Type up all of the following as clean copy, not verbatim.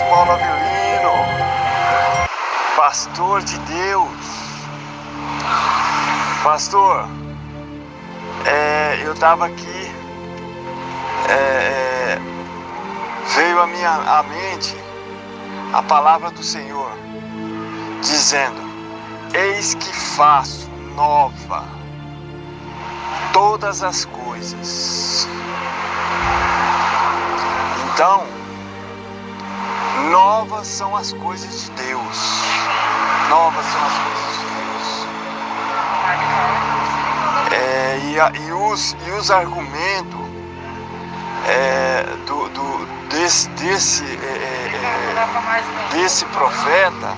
Paulo Avelino, pastor de Deus. Pastor, eu estava aqui, veio à mente a palavra do Senhor, dizendo: eis que faço nova todas as coisas. Então, novas são as coisas de Deus. Novas são as coisas de Deus. E os argumentos desse profeta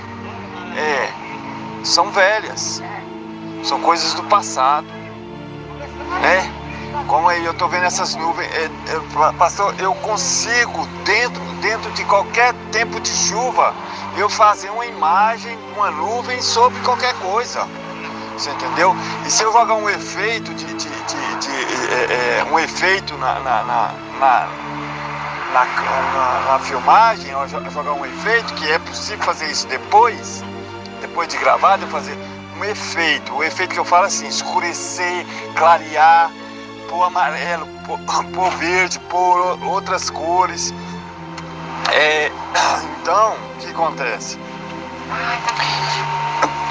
são velhas. São coisas do passado, né? Como aí eu estou vendo essas nuvens, pastor, eu consigo dentro de qualquer tempo de chuva eu fazer uma imagem, uma nuvem sobre qualquer coisa, você entendeu? E se eu jogar um efeito na filmagem, eu jogar um efeito, que é possível fazer isso depois de gravar, eu fazer um efeito, o efeito que eu falo assim, escurecer, clarear, pôr amarelo, pôr verde, pôr outras cores. Então, o que acontece?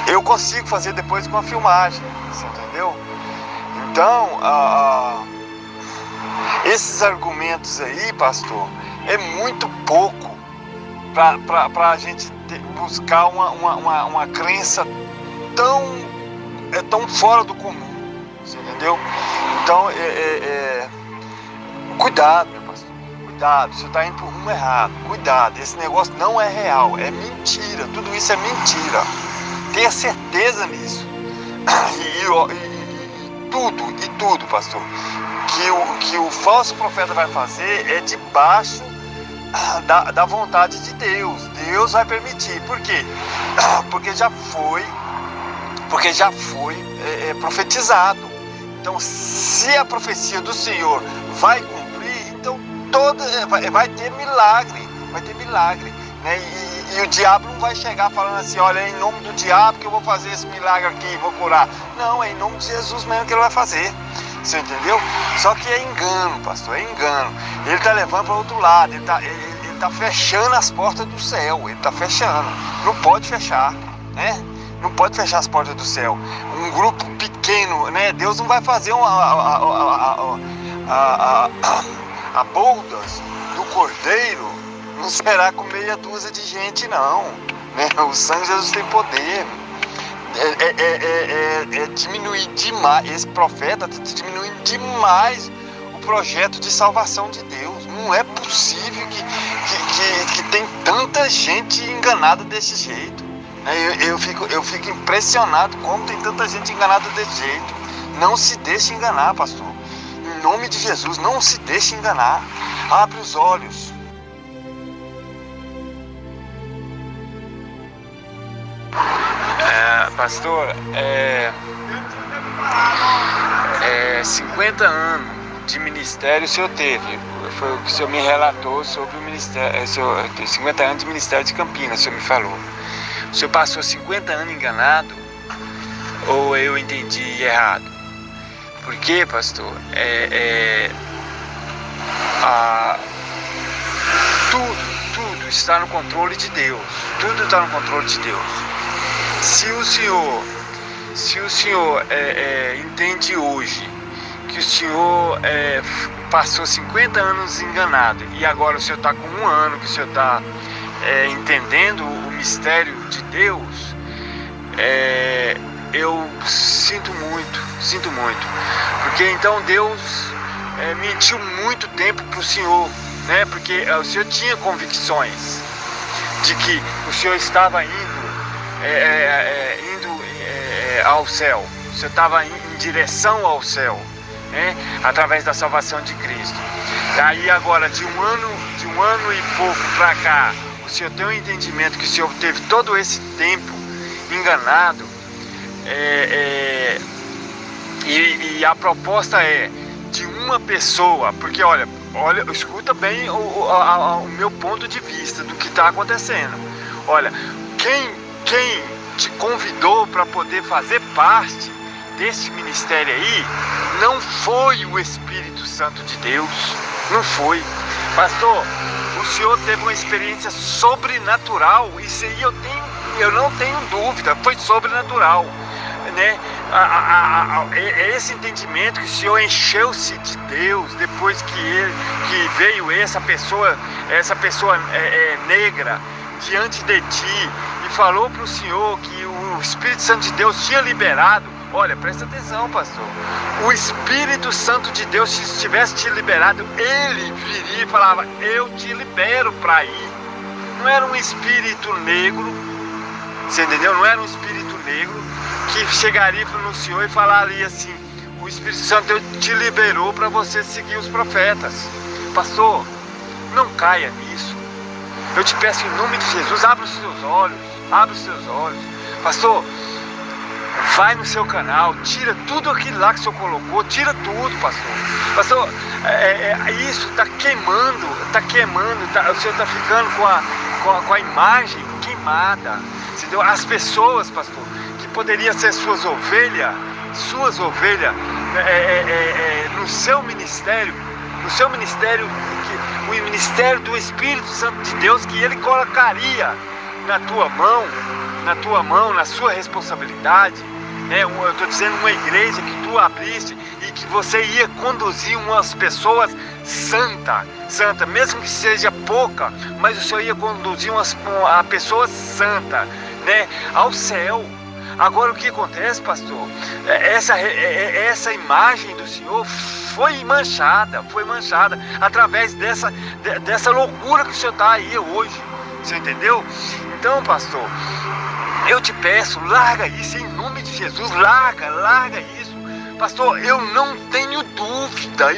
Eu consigo fazer depois com a filmagem, você entendeu? Então, esses argumentos aí, pastor, é muito pouco para a gente buscar uma crença tão fora do comum, você entendeu? Então, cuidado, meu pastor, cuidado, você está indo por rumo errado, cuidado, esse negócio não é real, é mentira, tudo isso é mentira, tenha certeza nisso. E tudo, pastor, que o falso profeta vai fazer é debaixo da vontade de Deus. Deus vai permitir, por quê? Porque já foi profetizado. Então, se a profecia do Senhor vai cumprir, então vai ter milagre, né? E o diabo não vai chegar falando assim: olha, é em nome do diabo que eu vou fazer esse milagre aqui e vou curar. Não, é em nome de Jesus mesmo que ele vai fazer, você entendeu? Só que é engano, pastor, é engano. Ele está levando para o outro lado, ele tá fechando as portas do céu, ele está fechando, não pode fechar, né? Não pode fechar as portas do céu. Um grupo pequeno, né? Deus não vai fazer a boldas do cordeiro, não será com meia dúzia de gente, não, né? O sangue de Jesus tem poder. Diminuir demais. Esse profeta está diminuindo demais o projeto de salvação de Deus. Não é possível que tem tanta gente enganada desse jeito. Eu fico impressionado como tem tanta gente enganada desse jeito. Não se deixe enganar, pastor. Em nome de Jesus, não se deixe enganar. Abre os olhos. Pastor, 50 anos de ministério o senhor teve. Foi o que o senhor me relatou sobre o ministério. 50 anos de ministério de Campinas, o senhor me falou. O senhor passou 50 anos enganado? Ou eu entendi errado? Porque, pastor, tudo está no controle de Deus. Tudo está no controle de Deus. Se o senhor entende hoje que o senhor passou 50 anos enganado e agora o senhor está com 1 ano que o senhor está entendendo o mistério de Deus, eu sinto muito, porque então Deus mentiu muito tempo para o senhor, né? Porque o senhor tinha convicções de que o senhor estava indo ao céu, o senhor estava em direção ao céu, né? Através da salvação de Cristo. Aí agora de um ano e pouco para cá, o senhor tem um entendimento que o senhor teve todo esse tempo enganado, e a proposta é de uma pessoa, porque olha, escuta bem o meu ponto de vista do que está acontecendo. Olha, quem te convidou para poder fazer parte desse ministério aí não foi o Espírito Santo de Deus, não foi. Pastor, o senhor teve uma experiência sobrenatural, isso aí eu não tenho dúvida, foi sobrenatural, né? Esse entendimento que o senhor encheu-se de Deus depois que veio essa pessoa negra diante de ti e falou para o senhor que o Espírito Santo de Deus tinha liberado. Olha, presta atenção, pastor, o Espírito Santo de Deus, se tivesse te liberado, ele viria e falava: eu te libero para ir. Não era um espírito negro, você entendeu? Não era um espírito negro que chegaria no senhor e falaria assim: o Espírito Santo te liberou para você seguir os profetas. Pastor, não caia nisso. Eu te peço em nome de Jesus, abre os seus olhos. Pastor, vai no seu canal, tira tudo aquilo lá que o senhor colocou, tira tudo, pastor. Pastor, isso está queimando, o senhor está ficando com a imagem queimada. Entendeu? As pessoas, pastor, que poderiam ser suas ovelhas no seu ministério, o ministério do Espírito Santo de Deus, que ele colocaria na tua mão, na sua responsabilidade, né? Eu estou dizendo uma igreja que tu abriste e que você ia conduzir umas pessoas santa, mesmo que seja pouca, mas o Senhor ia conduzir uma pessoa santa, né, ao céu. Agora o que acontece, pastor? Essa imagem do Senhor foi manchada através dessa loucura que o Senhor está aí hoje. Você entendeu? Então, pastor, eu te peço, larga isso em nome de Jesus, larga isso. Pastor, eu não tenho dúvida,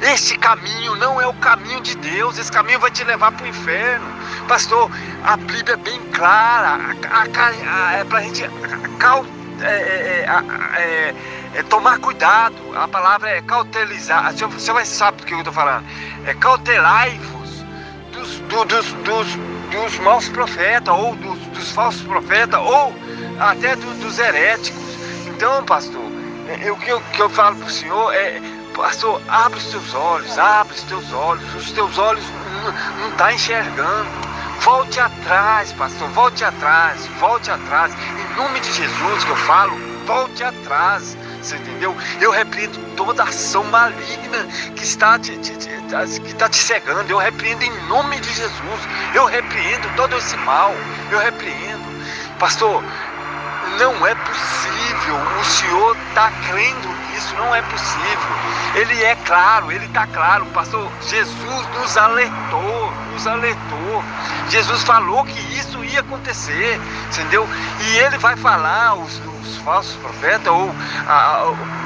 esse caminho não é o caminho de Deus, esse caminho vai te levar para o inferno. Pastor, a Bíblia é bem clara, é para a gente tomar cuidado. A palavra é cautelizar, você vai saber do que eu estou falando, cautelai-vos dos maus profetas, ou dos falsos profetas, ou até dos heréticos. Então, pastor, o que eu falo para o senhor é: pastor, abre os teus olhos, os teus olhos não estão enxergando. Volte atrás, pastor, volte atrás, em nome de Jesus que eu falo, volte atrás. Você entendeu? Eu repreendo toda ação maligna que está te cegando. Eu repreendo em nome de Jesus. Eu repreendo todo esse mal. Eu repreendo. Pastor, não é possível. O Senhor está crendo nisso. Não é possível. Ele é claro, ele está claro. Pastor, Jesus nos alertou. Jesus falou que isso ia acontecer. Entendeu? E ele vai falar os falsos profetas, ou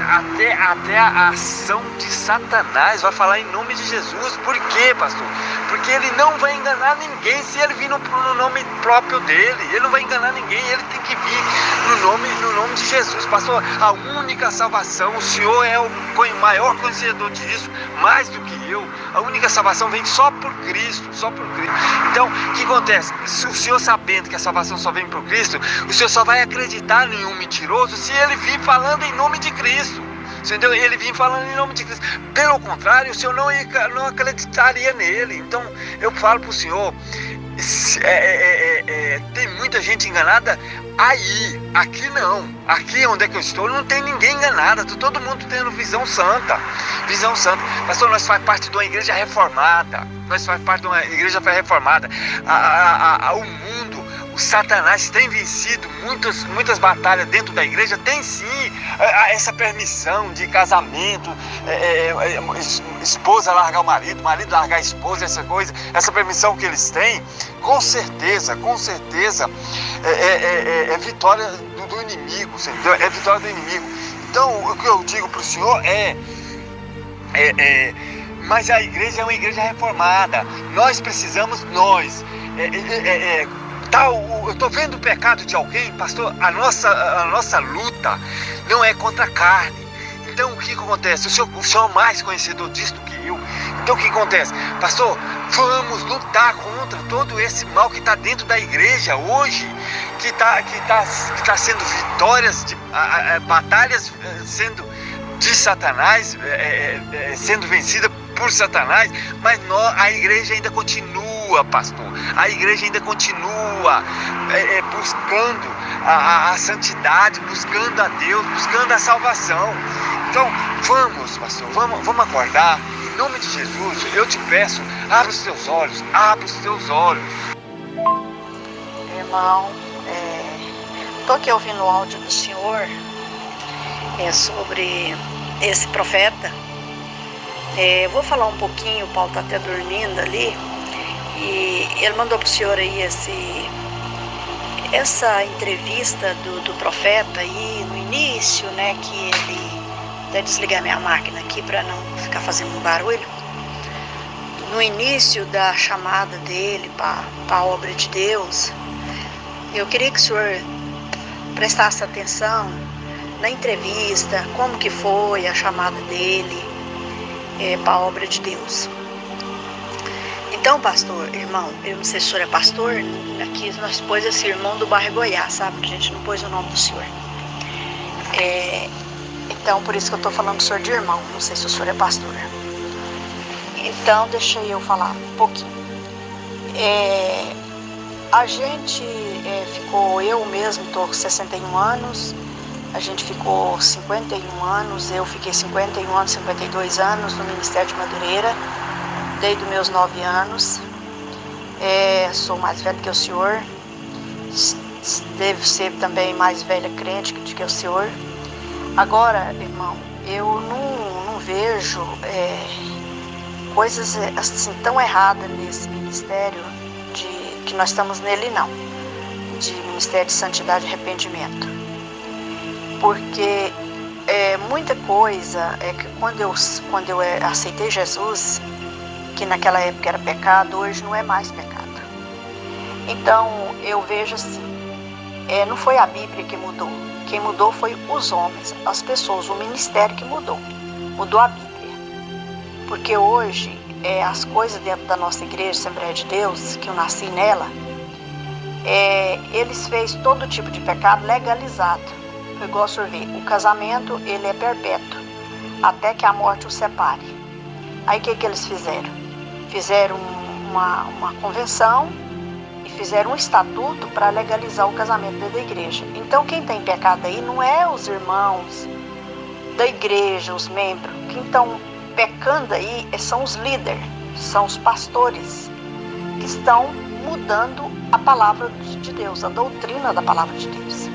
até a ação de Satanás, vai falar em nome de Jesus. Por quê, pastor? Porque ele não vai enganar ninguém se ele vir no nome próprio dele. Ele não vai enganar ninguém, ele tem que vir no nome de Jesus. Pastor, a única salvação, o Senhor é o maior conhecedor disso, mais do que eu. A única salvação vem só por Cristo, Então, o que acontece? Se o Senhor, sabendo que a salvação só vem por Cristo, o Senhor só vai acreditar em um mentiroso se ele vir falando em nome de Cristo. Entendeu? Ele vinha falando em nome de Cristo. Pelo contrário, o Senhor não acreditaria nele. Então, eu falo para o Senhor, Tem muita gente enganada aí, aqui não. Aqui onde é que eu estou não tem ninguém enganado, todo mundo tendo visão santa. Visão santa. Pastor, nós faz parte de uma igreja reformada. O mundo, o Satanás tem vencido muitas batalhas dentro da igreja. Tem sim essa permissão de casamento, esposa largar o marido largar a esposa, essa permissão que eles têm, com certeza é vitória do inimigo, entendeu? É vitória do inimigo. Então o que eu digo para o senhor mas a igreja é uma igreja reformada. Nós precisamos, eu estou vendo o pecado de alguém, pastor. A nossa luta não é contra a carne. Então o que acontece? O senhor é mais conhecedor disso do que eu. Então o que acontece? Pastor, vamos lutar contra todo esse mal que está dentro da igreja hoje, que está sendo vitórias, batalhas sendo de Satanás, sendo vencida por Satanás, mas a igreja ainda continua, pastor. A igreja ainda continua buscando a santidade, buscando a Deus, buscando a salvação. Então, vamos, pastor, vamos acordar. Em nome de Jesus, eu te peço, abre os teus olhos. Irmão, estou aqui ouvindo o áudio do senhor sobre esse profeta. Eu vou falar um pouquinho, o Paulo está até dormindo ali, e ele mandou para o senhor aí essa entrevista do profeta aí no início, né, que ele, até desligar minha máquina aqui para não ficar fazendo um barulho, no início da chamada dele para a obra de Deus. Eu queria que o senhor prestasse atenção na entrevista, como que foi a chamada dele para a obra de Deus. Então, pastor, irmão, eu não sei se o senhor é pastor, aqui nós pôs esse irmão do bairro Goiás, sabe? A gente não pôs o nome do senhor. Então, por isso que eu estou falando do senhor de irmão, não sei se o senhor é pastor. Então, deixa eu falar um pouquinho. A gente ficou, eu mesmo estou com 61 anos, a gente ficou 51 anos, eu fiquei 51 anos, 52 anos no Ministério de Madureira, desde os meus 9 anos. Sou mais velho que o senhor, devo ser também mais velha crente do que o senhor. Agora, irmão, eu não vejo coisas assim tão erradas nesse ministério que nós estamos nele, não, de Ministério de Santidade e Arrependimento. Porque muita coisa que quando eu aceitei Jesus, que naquela época era pecado, hoje não é mais pecado. Então eu vejo assim, não foi a Bíblia que mudou, quem mudou foi os homens, as pessoas, o ministério que mudou a Bíblia. Porque hoje as coisas dentro da nossa igreja, Assembleia de Deus, que eu nasci nela, eles fez todo tipo de pecado legalizado. Igual o senhor vê, o casamento ele é perpétuo, até que a morte o separe. Aí o que eles fizeram? Fizeram uma convenção e fizeram um estatuto para legalizar o casamento dentro da igreja. Então quem tem pecado aí não é os irmãos da igreja, os membros. Quem estão pecando aí são os líderes, são os pastores, que estão mudando a palavra de Deus, a doutrina da palavra de Deus.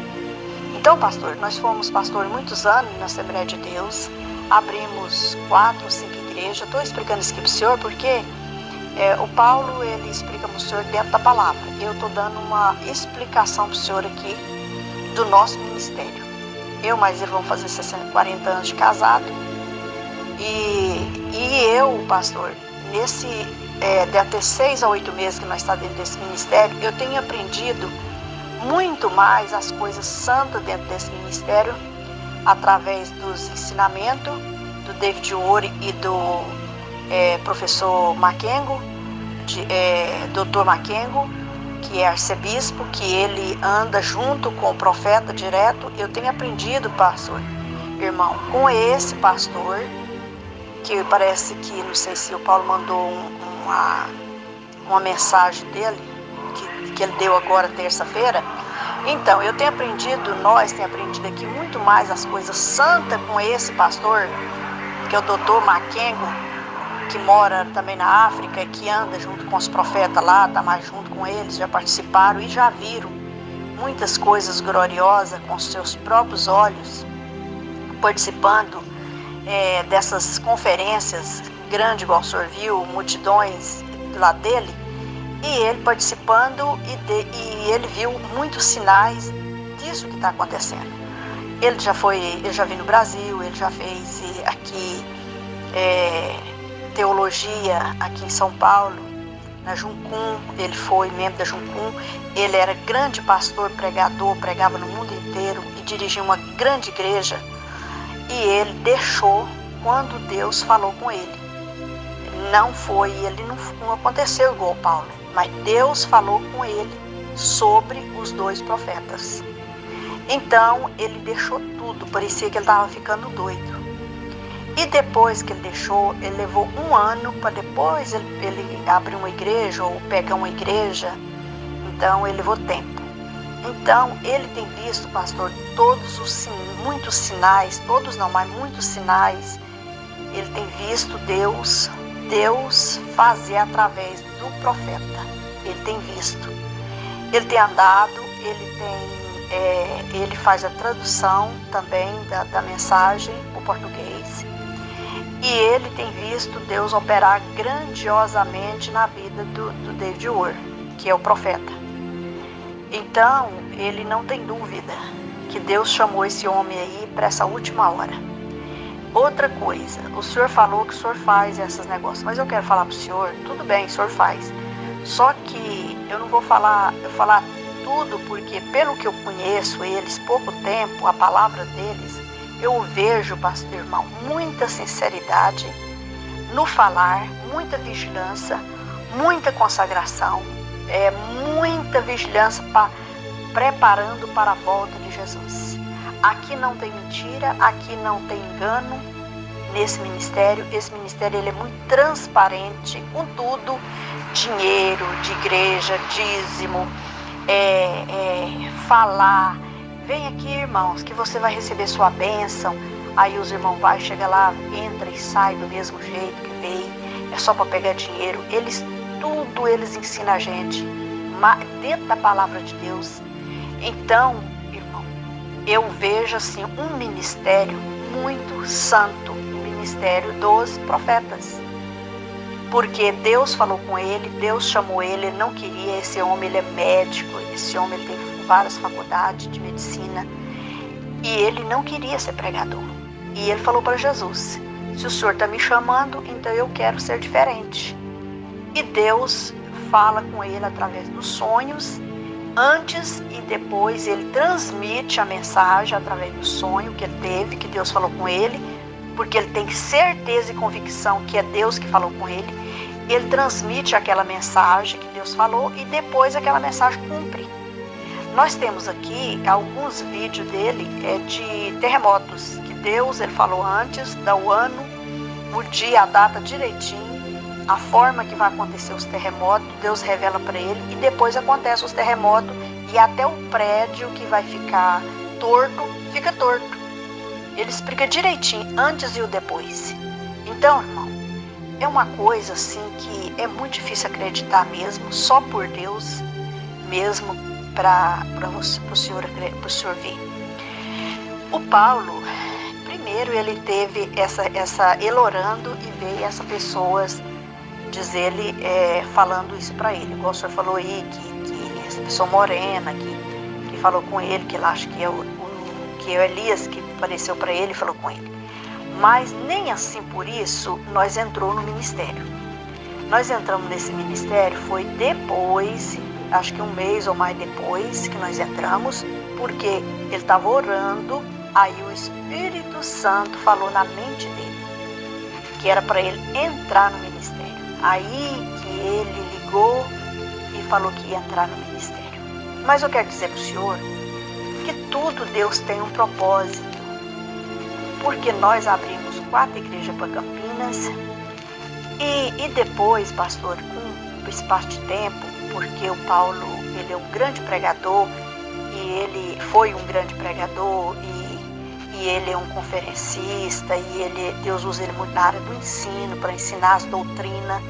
Então, pastor, nós fomos pastor muitos anos na Assembleia de Deus, abrimos 4 ou 5 igrejas. Estou explicando isso aqui para o senhor porque o Paulo ele explica para o senhor dentro da palavra. Eu estou dando uma explicação para o senhor aqui do nosso ministério. Eu mais ele vamos fazer 40 anos de casado e eu, pastor, deve ter 6 a 8 meses que nós estamos dentro desse ministério, eu tenho aprendido muito mais as coisas santas dentro desse ministério, através dos ensinamentos do David Ori e do professor Maquengo, doutor Maquengo, que é arcebispo, que ele anda junto com o profeta direto. Eu tenho aprendido, pastor, irmão, com esse pastor, que parece que, não sei se o Paulo mandou uma mensagem dele, que ele deu agora terça-feira. Então, eu tenho aprendido, nós temos aprendido aqui muito mais as coisas santas com esse pastor, que é o Dr. Makengo, que mora também na África, que anda junto com os profetas lá, está mais junto com eles, já participaram e já viram muitas coisas gloriosas com os seus próprios olhos, participando dessas conferências grandes, igual o senhor viu, multidões lá dele, e ele participando e ele viu muitos sinais disso que está acontecendo. Ele já veio no Brasil, ele já fez aqui teologia aqui em São Paulo, na Juncum, ele foi membro da Juncum, ele era grande pastor, pregador, pregava no mundo inteiro e dirigia uma grande igreja, e ele deixou quando Deus falou com ele. Ele não aconteceu igual Paulo, mas Deus falou com ele sobre os 2 profetas. Então ele deixou tudo, parecia que ele estava ficando doido. E depois que ele deixou, ele levou 1 ano para depois ele abrir uma igreja ou pegar uma igreja. Então ele levou tempo. Então ele tem visto, pastor, muitos sinais, todos não, mas muitos sinais. Ele tem visto Deus fazer através do profeta. Ele tem visto. Ele tem andado, ele faz a tradução também da mensagem para o português. E ele tem visto Deus operar grandiosamente na vida do David Wood, que é o profeta. Então, ele não tem dúvida que Deus chamou esse homem aí para essa última hora. Outra coisa, o senhor falou que o senhor faz esses negócios, mas eu quero falar para o senhor, tudo bem, o senhor faz. Só que eu não vou falar tudo, porque pelo que eu conheço eles, pouco tempo, a palavra deles, eu vejo, pastor irmão, muita sinceridade no falar, muita vigilância, muita consagração, muita vigilância preparando para a volta de Jesus. Aqui não tem mentira, aqui não tem engano nesse ministério. Esse ministério ele é muito transparente com tudo, dinheiro de igreja, dízimo, falar. Vem aqui, irmãos, que você vai receber sua bênção. Aí os irmãos chega lá, entra e sai do mesmo jeito que veio. É só para pegar dinheiro. Eles ensinam a gente dentro da palavra de Deus. Então, irmão, eu vejo assim um ministério muito santo, o ministério dos profetas. Porque Deus falou com ele, Deus chamou ele não queria. Esse homem ele é médico, esse homem ele tem várias faculdades de medicina, e ele não queria ser pregador. E ele falou para Jesus: se o senhor está me chamando, então eu quero ser diferente. E Deus fala com ele através dos sonhos, antes e depois ele transmite a mensagem através do sonho que ele teve, que Deus falou com ele, porque ele tem certeza e convicção que é Deus que falou com ele. Ele transmite aquela mensagem que Deus falou e depois aquela mensagem cumpre. Nós temos aqui alguns vídeos dele de terremotos, que Deus ele falou antes, dá o ano, o dia, a data direitinho, a forma que vai acontecer os terremotos, Deus revela para ele, e depois acontece os terremotos e até o prédio que vai ficar torto, fica torto. Ele explica direitinho antes e o depois. Então, irmão, é uma coisa assim que é muito difícil acreditar mesmo, só por Deus mesmo, para o senhor ver. O Paulo, primeiro ele teve ele orando e veio essas pessoas dizer ele, falando isso para ele, igual o senhor falou aí, que essa pessoa morena, que falou com ele, que ele acha que é o Elias que apareceu para ele e falou com ele. Mas nem assim por isso nós entramos no ministério. Nós entramos nesse ministério, foi depois, acho que 1 mês ou mais depois que nós entramos, porque ele estava orando, aí o Espírito Santo falou na mente dele, que era para ele entrar no ministério. Aí que ele ligou e falou que ia entrar no ministério. Mas eu quero dizer para o senhor que tudo Deus tem um propósito, porque nós abrimos 4 igrejas para Campinas e depois, pastor, com o espaço de tempo, porque o Paulo, ele é um grande pregador, e ele foi um grande pregador, e ele é um conferencista, e Deus usa ele muito na área do ensino, para ensinar as doutrinas.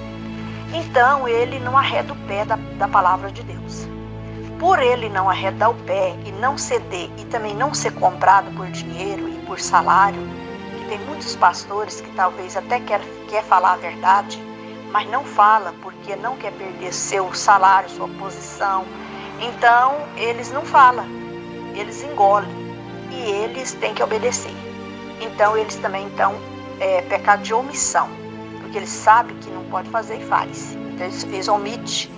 Então ele não arreda o pé da palavra de Deus. Por ele não arredar o pé e não ceder, e também não ser comprado por dinheiro e por salário, que tem muitos pastores que talvez até quer falar a verdade, mas não fala porque não quer perder seu salário, sua posição. Então eles não falam, eles engolem e eles têm que obedecer. Então eles também estão pecado de omissão, porque eles sabem que não pode fazer e faz. Então eles omitem,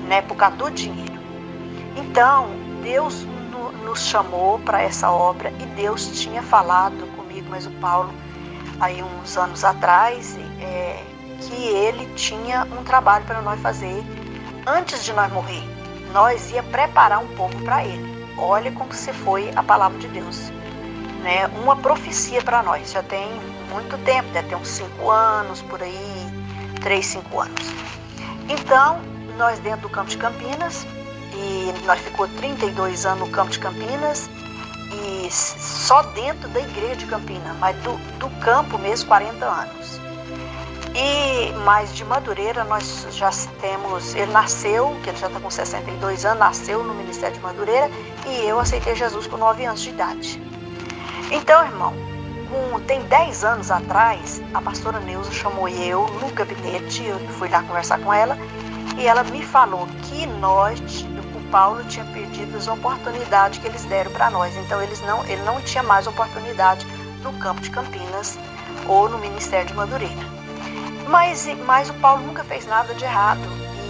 né, por causa do dinheiro. Então Deus nos chamou para essa obra, e Deus tinha falado comigo, mas o Paulo, aí uns anos atrás, que ele tinha um trabalho para nós fazer antes de nós morrer. Nós ia preparar um povo para ele. Olha como se foi a palavra de Deus, né? Uma profecia para nós. Já tem muito tempo, deve ter uns 5 anos, por aí, 3, 5 anos. Então, nós dentro do Campo de Campinas, e nós ficou 32 anos no Campo de Campinas, e só dentro da igreja de Campinas, mas do campo mesmo, 40 anos. Mas de Madureira nós já temos, ele nasceu, que ele já está com 62 anos, nasceu no Ministério de Madureira, e eu aceitei Jesus com 9 anos de idade. Então, irmão, tem 10 anos atrás, a pastora Neuza chamou eu no gabinete, eu fui lá conversar com ela, e ela me falou que o Paulo tinha perdido as oportunidades que eles deram para nós. Então ele não tinha mais oportunidade no Campo de Campinas ou no Ministério de Madureira. Mas o Paulo nunca fez nada de errado.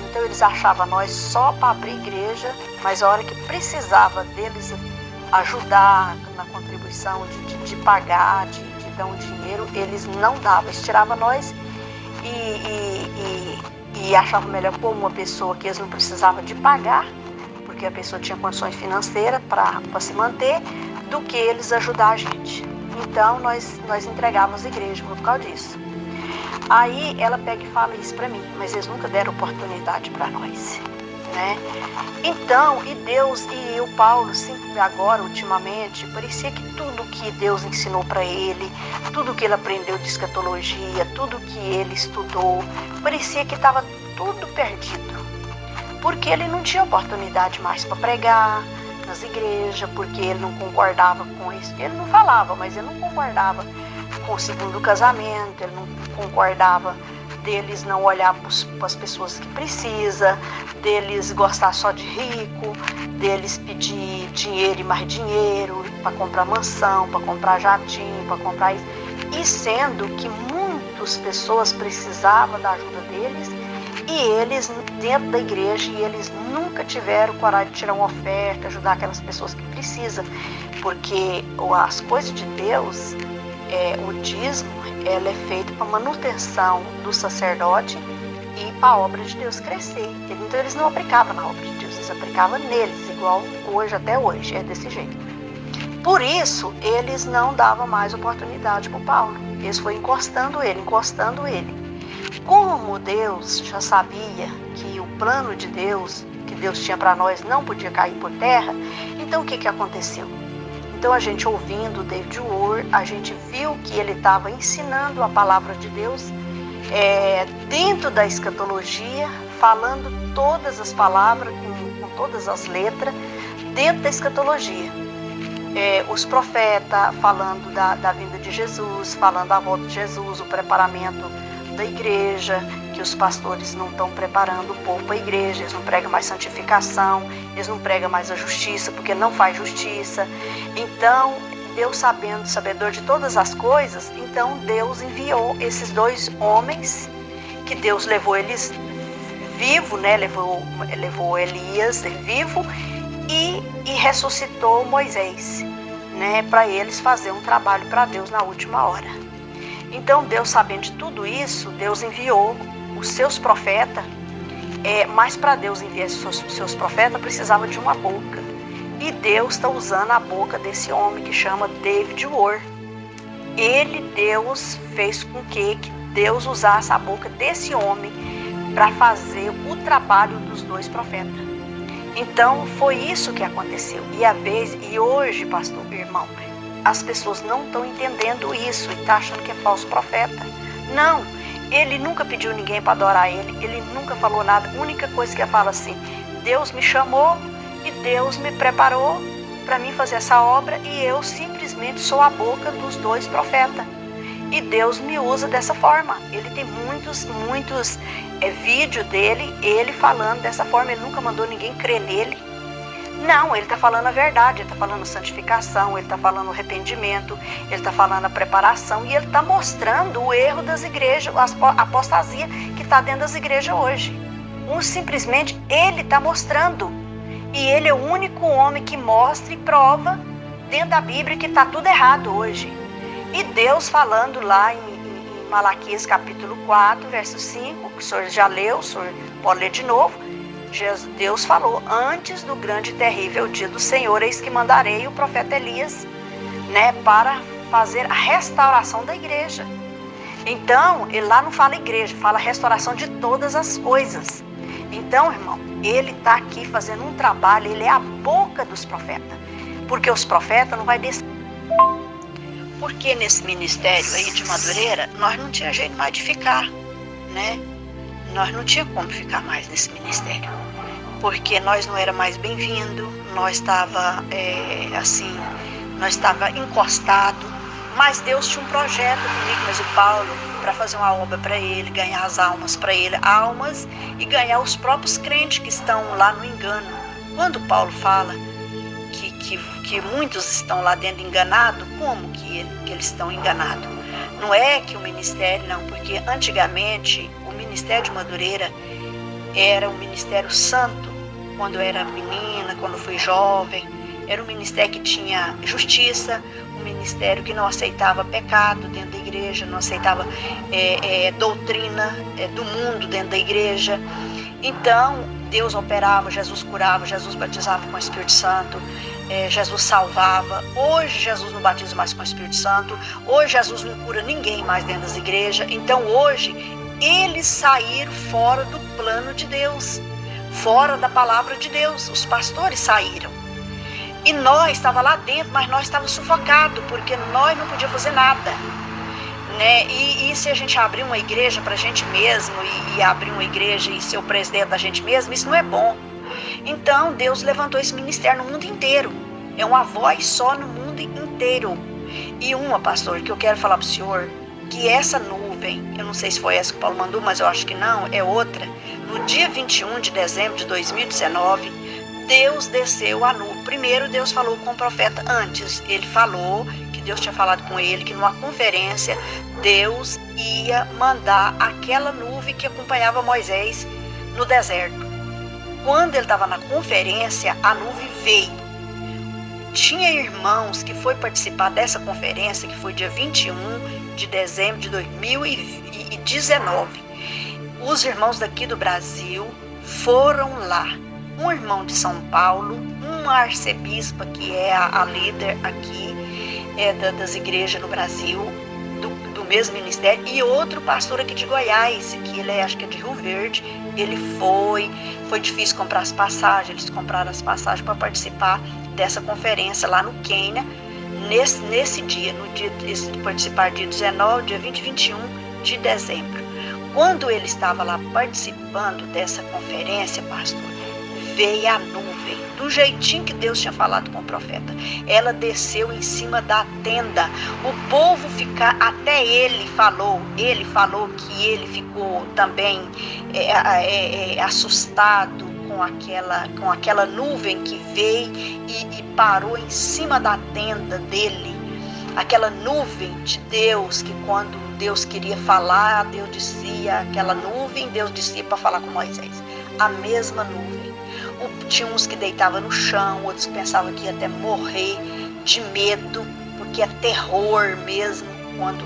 Então eles achavam nós só para abrir igreja, mas a hora que precisava deles ajudar na contribuição, de pagar, de dar um dinheiro, eles não davam. Eles tiravam nós e achavam melhor pôr uma pessoa que eles não precisavam de pagar, porque a pessoa tinha condições financeiras para se manter, do que eles ajudar a gente. Então nós entregávamos a igreja por causa disso. Aí ela pega e fala isso para mim, mas eles nunca deram oportunidade para nós, né? Então, e Deus e o Paulo, sempre agora, ultimamente, parecia que tudo que Deus ensinou para ele, tudo que ele aprendeu de escatologia, tudo que ele estudou, parecia que estava tudo perdido, porque ele não tinha oportunidade mais para pregar nas igrejas, porque ele não concordava com isso. Ele não falava, mas ele não concordava com o segundo casamento, ele não concordava deles não olhar para as pessoas que precisam, deles gostar só de rico, deles pedir dinheiro e mais dinheiro para comprar mansão, para comprar jatinho, para comprar isso. E sendo que muitas pessoas precisavam da ajuda deles, e eles dentro da igreja, e eles nunca tiveram coragem de tirar uma oferta, ajudar aquelas pessoas que precisam, porque as coisas de Deus, o dízimo, ela é feito para manutenção do sacerdote e para a obra de Deus crescer. Então eles não aplicavam na obra de Deus, eles aplicavam neles, igual hoje, até hoje, é desse jeito. Por isso, eles não davam mais oportunidade para o Paulo. Eles foram encostando ele. Como Deus já sabia que o plano de Deus, que Deus tinha para nós, não podia cair por terra, então o que aconteceu? Então a gente ouvindo David Wood, a gente viu que ele estava ensinando a palavra de Deus dentro da escatologia, falando todas as palavras, com todas as letras, dentro da escatologia. Os profetas falando da vinda de Jesus, falando da volta de Jesus, o preparamento da igreja, que os pastores não estão preparando o povo para a igreja, eles não pregam mais santificação, eles não pregam mais a justiça, porque não faz justiça. Então, Deus sabedor de todas as coisas, então Deus enviou esses 2 homens, que Deus levou eles vivo, né? Levou Elias vivo e ressuscitou Moisés, né? Para eles fazer um trabalho para Deus na última hora. Então Deus, sabendo de tudo isso, Deus enviou os seus profetas, mas para Deus enviar os seus profetas precisava de uma boca. E Deus está usando a boca desse homem que chama David Wood. Deus fez com que Deus usasse a boca desse homem para fazer o trabalho dos dois profetas. Então foi isso que aconteceu. E hoje, pastor, irmão, as pessoas não estão entendendo isso e estão achando que é falso profeta. Não, ele nunca pediu ninguém para adorar ele nunca falou nada. A única coisa que ele fala assim: Deus me chamou e Deus me preparou para mim fazer essa obra e eu simplesmente sou a boca dos dois profetas. E Deus me usa dessa forma. Ele tem muitos vídeos dele, ele falando dessa forma. Ele nunca mandou ninguém crer nele. Não, ele está falando a verdade, ele está falando santificação, ele está falando arrependimento, ele está falando a preparação e ele está mostrando o erro das igrejas, a apostasia que está dentro das igrejas hoje. Simplesmente ele está mostrando. E ele é o único homem que mostra e prova dentro da Bíblia que está tudo errado hoje. E Deus falando lá em Malaquias capítulo 4, verso 5, que o senhor já leu, o senhor pode ler de novo. Deus falou: antes do grande e terrível dia do Senhor, eis que mandarei o profeta Elias, para fazer a restauração da igreja. Então, ele lá não fala igreja, fala restauração de todas as coisas. Então, irmão, ele está aqui fazendo um trabalho, ele é a boca dos profetas, porque os profetas não vai descer. Porque nesse ministério aí de Madureira, nós não tinha jeito mais de ficar, Nós não tinha como ficar mais nesse ministério, porque nós não era mais bem-vindo, nós estava nós estava encostado, mas Deus tinha um projeto comigo, mas o Paulo, para fazer uma obra para ele, ganhar as almas para ele, almas e ganhar os próprios crentes que estão lá no engano. Quando Paulo fala que muitos estão lá dentro enganados, como que eles estão enganados? Não é que o ministério, não, porque antigamente o ministério de Madureira era um ministério santo. Quando eu era menina, quando eu fui jovem, era um ministério que tinha justiça, um ministério que não aceitava pecado dentro da igreja, não aceitava doutrina do mundo dentro da igreja. Então, Deus operava, Jesus curava, Jesus batizava com o Espírito Santo, Jesus salvava. Hoje Jesus não batiza mais com o Espírito Santo, hoje Jesus não cura ninguém mais dentro das igrejas. Então hoje eles saíram fora do plano de Deus, fora da palavra de Deus. Os pastores saíram e nós estávamos lá dentro, mas nós estávamos sufocados, porque nós não podíamos fazer nada, E se a gente abrir uma igreja para a gente mesmo e abrir uma igreja e ser o presidente da gente mesmo, isso não é bom. Então Deus levantou esse ministério no mundo inteiro. É uma voz só no mundo inteiro. E pastor, que eu quero falar para o senhor, que essa nuvem, eu não sei se foi essa que o Paulo mandou, mas eu acho que não, é outra. No dia 21 de dezembro de 2019, Deus desceu a nuvem. Primeiro Deus falou com o profeta antes. Ele falou que Deus tinha falado com ele, que numa conferência Deus ia mandar aquela nuvem que acompanhava Moisés no deserto. Quando ele estava na conferência, a nuvem veio. Tinha irmãos que foi participar dessa conferência, que foi dia 21 de dezembro de 2019. Os irmãos daqui do Brasil foram lá. Um irmão de São Paulo, uma arcebispa que é a líder aqui das igrejas no Brasil, do mesmo ministério, e outro pastor aqui de Goiás, que ele acho que é de Rio Verde. Ele foi difícil comprar as passagens, eles compraram as passagens para participar dessa conferência lá no Quênia, nesse dia, no dia de participar dia 19, dia 20 e 21 de dezembro. Quando ele estava lá participando dessa conferência, pastor, veio a nuvem, do jeitinho que Deus tinha falado com o profeta. Ela desceu em cima da tenda. O povo até ele falou que ele ficou também assustado com aquela nuvem que veio e parou em cima da tenda dele. Aquela nuvem de Deus, que quando Deus queria falar, Deus descia, aquela nuvem, Deus descia para falar com Moisés. A mesma nuvem. Tinha uns que deitavam no chão, outros que pensavam que ia até morrer de medo, porque é terror mesmo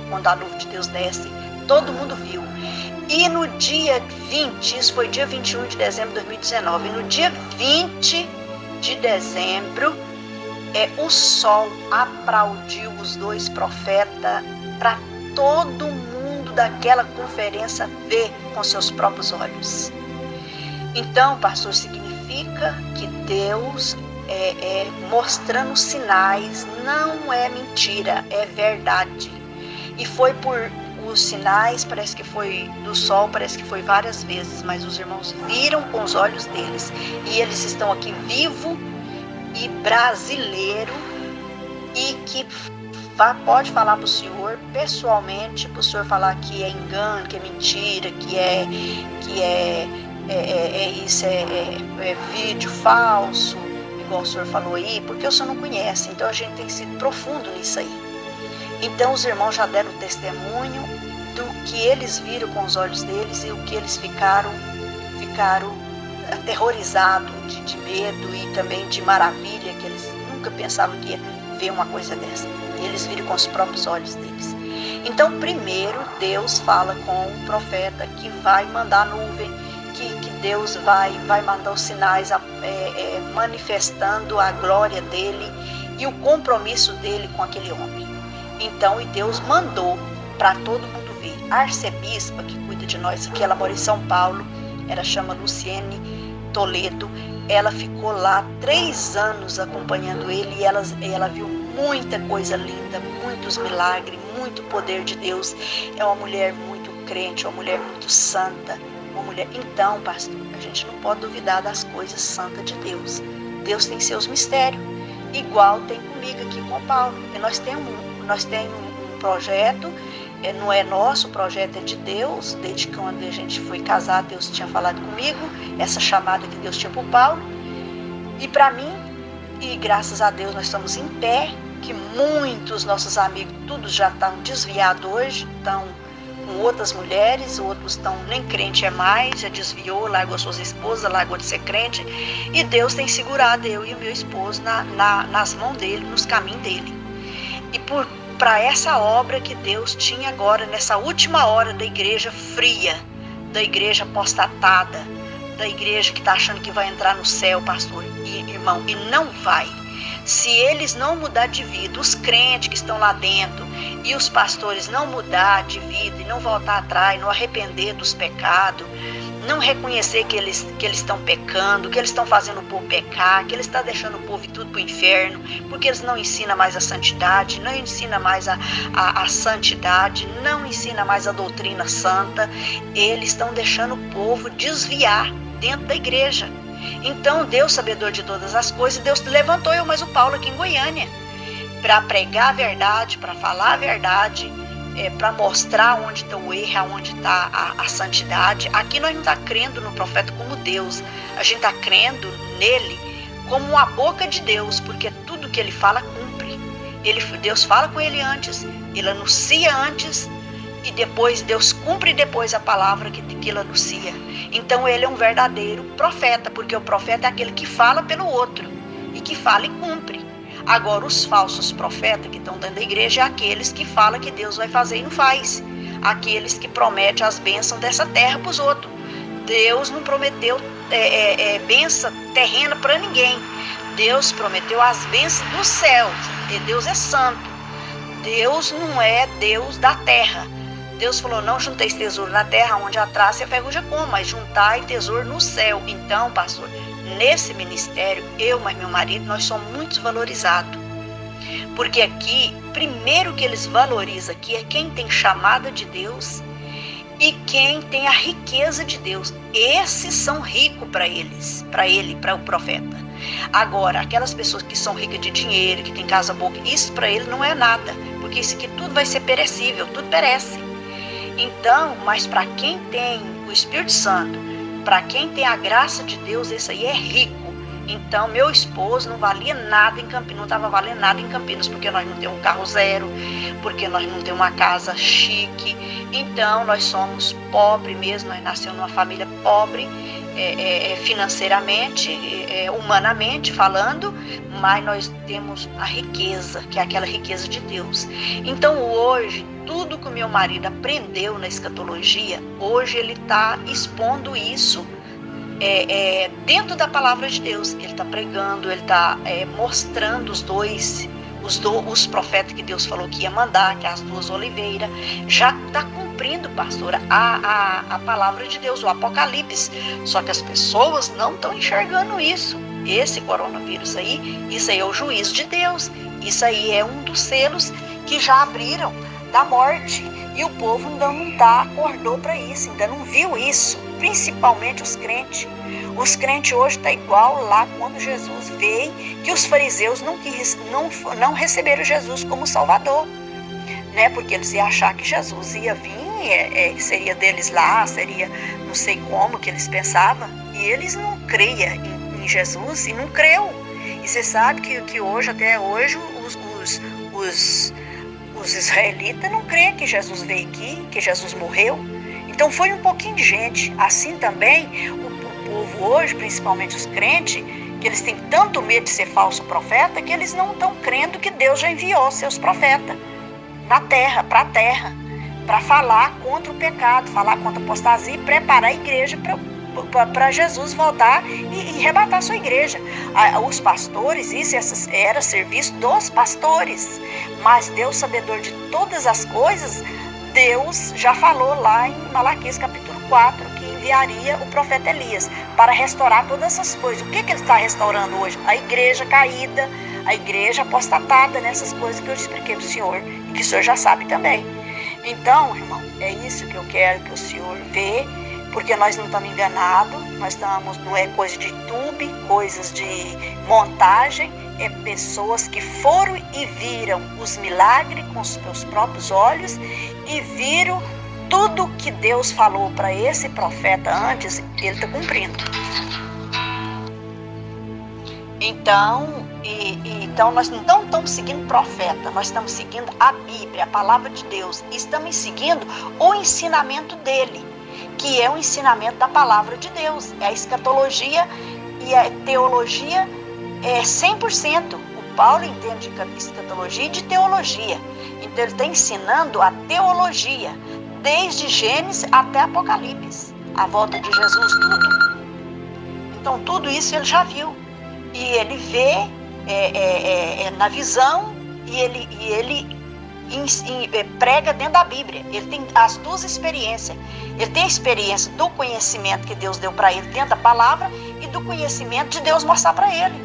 quando a nuvem de Deus desce. Todo mundo viu. E no dia 20, isso foi dia 21 de dezembro de 2019, no dia 20 de dezembro, o sol aplaudiu os dois profetas para todo mundo tudo daquela conferência vê com seus próprios olhos. Então, pastor, significa que Deus mostrando sinais, não é mentira, é verdade. E foi por os sinais, parece que foi do sol, parece que foi várias vezes, mas os irmãos viram com os olhos deles. E eles estão aqui vivo e brasileiro, e que pode falar para o senhor pessoalmente, para o senhor falar que é engano, que é mentira, que é vídeo falso, igual o senhor falou aí, porque o senhor não conhece, então a gente tem sido profundo nisso aí. Então os irmãos já deram testemunho do que eles viram com os olhos deles e o que eles ficaram aterrorizados, de medo e também de maravilha, que eles nunca pensavam que ia ver uma coisa dessa. E eles viram com os próprios olhos deles. Então primeiro Deus fala com o profeta que vai mandar nuvem, que Deus vai mandar os sinais manifestando a glória dele e o compromisso dele com aquele homem. Então, e Deus mandou para todo mundo ver. A arcebispa que cuida de nós aqui, ela mora em São Paulo, ela chama Luciene Toledo. Ela ficou lá 3 anos acompanhando ele e ela viu muita coisa linda, muitos milagres, muito poder de Deus. É uma mulher muito crente, uma mulher muito santa, uma mulher. Então, pastor, a gente não pode duvidar das coisas santas de Deus. Deus tem seus mistérios, igual tem comigo aqui com o Paulo. E nós temos um projeto, não é nosso, o projeto é de Deus. Desde que quando a gente foi casar, Deus tinha falado comigo, essa chamada que Deus tinha para o Paulo e para mim, e graças a Deus nós estamos em pé, que muitos nossos amigos, todos já estão desviados hoje, estão com outras mulheres, outros estão nem crente é mais, já desviou, largou suas esposas, largou de ser crente, e Deus tem segurado eu e o meu esposo nas mãos dele, nos caminhos dele. E para essa obra que Deus tinha agora, nessa última hora da igreja fria, da igreja apostatada, da igreja que está achando que vai entrar no céu, pastor e irmão, e não vai. Se eles não mudar de vida, os crentes que estão lá dentro e os pastores não mudar de vida e não voltar atrás, não arrepender dos pecados, não reconhecer que eles estão pecando, que eles estão fazendo o povo pecar, que eles estão deixando o povo ir tudo para o inferno, porque eles não ensinam mais a santidade, não ensinam mais a santidade, não ensinam mais a doutrina santa, eles estão deixando o povo desviar dentro da igreja. Então Deus, sabedor de todas as coisas, Deus levantou eu mais o Paulo aqui em Goiânia para pregar a verdade, para falar a verdade, para mostrar onde está o erro, onde está a santidade. Aqui nós não estamos crendo no profeta como Deus, a gente está crendo nele como a boca de Deus, porque tudo que ele fala cumpre. Deus fala com ele antes, ele anuncia antes, e depois Deus cumpre depois a palavra que ele anuncia. Então ele é um verdadeiro profeta, porque o profeta é aquele que fala pelo outro e que fala e cumpre. Agora os falsos profetas que estão dentro da igreja é aqueles que falam que Deus vai fazer e não faz, aqueles que prometem as bênçãos dessa terra para os outros. Deus não prometeu bênção terrena para ninguém. Deus prometeu as bênçãos do céu, e Deus é santo. Deus não é Deus da terra. Deus falou, não junteis tesouro na terra, onde a traça e a ferrugem comem, mas juntai tesouro no céu. Então, pastor, nesse ministério, eu mais meu marido, nós somos muito valorizados. Porque aqui, primeiro que eles valorizam aqui é quem tem chamada de Deus e quem tem a riqueza de Deus. Esses são ricos para eles, para o profeta. Agora, aquelas pessoas que são ricas de dinheiro, que tem casa boa, isso para ele não é nada, porque isso aqui tudo vai ser perecível, tudo perece. Então, mas para quem tem o Espírito Santo, para quem tem a graça de Deus, esse aí é rico. Então, meu esposo não valia nada em Campinas, não estava valendo nada em Campinas, porque nós não temos um carro zero, porque nós não temos uma casa chique. Então, nós somos pobres mesmo, nós nascemos numa família pobre, financeiramente, humanamente falando, mas nós temos a riqueza, que é aquela riqueza de Deus. Então, hoje, tudo que o meu marido aprendeu na escatologia, hoje ele está expondo isso dentro da palavra de Deus. Ele está pregando, ele está mostrando os profetas que Deus falou que ia mandar, que é as 2 oliveiras, já está cumprindo cumprindo, pastora, a palavra de Deus, o Apocalipse. Só que as pessoas não estão enxergando isso. Esse coronavírus aí, isso aí é o juízo de Deus. Isso aí é um dos selos que já abriram da morte. E o povo ainda não acordou para isso, ainda não viu isso. Principalmente os crentes. Os crentes hoje estão igual lá quando Jesus veio, que os fariseus não receberam Jesus como Salvador. Né? Porque eles iam achar que Jesus ia vir, seria deles lá, seria não sei como que eles pensavam. E eles não creiam em Jesus e não creu. E você sabe que hoje, até hoje, os israelitas não creem que Jesus veio aqui, que Jesus morreu. Então foi um pouquinho de gente. Assim também, o povo hoje, principalmente os crentes, que eles têm tanto medo de ser falso profeta, que eles não estão crendo que Deus já enviou seus profetas na terra, para falar contra o pecado, falar contra a apostasia e preparar a igreja para Jesus voltar e arrebatar a sua igreja. Os pastores, isso era serviço dos pastores, mas Deus, sabedor de todas as coisas, Deus já falou lá em Malaquias capítulo 4 que enviaria o profeta Elias para restaurar todas essas coisas. O que ele está restaurando hoje? A igreja caída, a igreja apostatada nessas coisas que eu expliquei para o senhor e que o senhor já sabe também. Então, irmão, é isso que eu quero que o senhor vê, porque nós não estamos enganados, não é coisa de YouTube, coisas de montagem, é pessoas que foram e viram os milagres com os seus próprios olhos e viram tudo que Deus falou para esse profeta antes, ele está cumprindo. Então nós não estamos seguindo profeta, nós estamos seguindo a Bíblia, a palavra de Deus, e estamos seguindo o ensinamento dele, que é o ensinamento da palavra de Deus, é a escatologia e a teologia 100%. O Paulo entende de escatologia e de teologia, então ele está ensinando a teologia, desde Gênesis até Apocalipse, a volta de Jesus, tudo. Então tudo isso ele já viu. E ele vê na visão e ele prega dentro da Bíblia. Ele tem as duas experiências. Ele tem a experiência do conhecimento que Deus deu para ele dentro da palavra e do conhecimento de Deus mostrar para ele.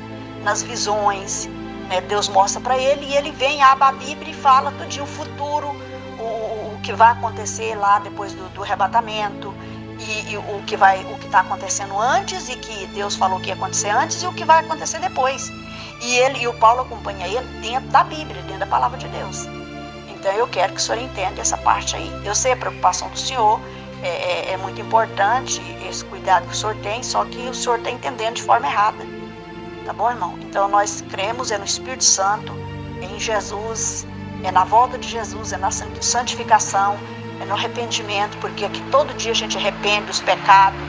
Nas visões, né, Deus mostra para ele e ele vem, abre a Bíblia e fala tudinho o futuro, o que vai acontecer lá depois do arrebatamento. E o que está acontecendo antes e que Deus falou que ia acontecer antes e o que vai acontecer depois. E o Paulo acompanha ele dentro da Bíblia, dentro da palavra de Deus. Então eu quero que o senhor entenda essa parte aí. Eu sei a preocupação do senhor, é muito importante esse cuidado que o senhor tem, só que o senhor está entendendo de forma errada. Tá bom, irmão? Então nós cremos no Espírito Santo, em Jesus, na volta de Jesus, na santificação, no arrependimento, porque aqui todo dia a gente arrepende dos pecados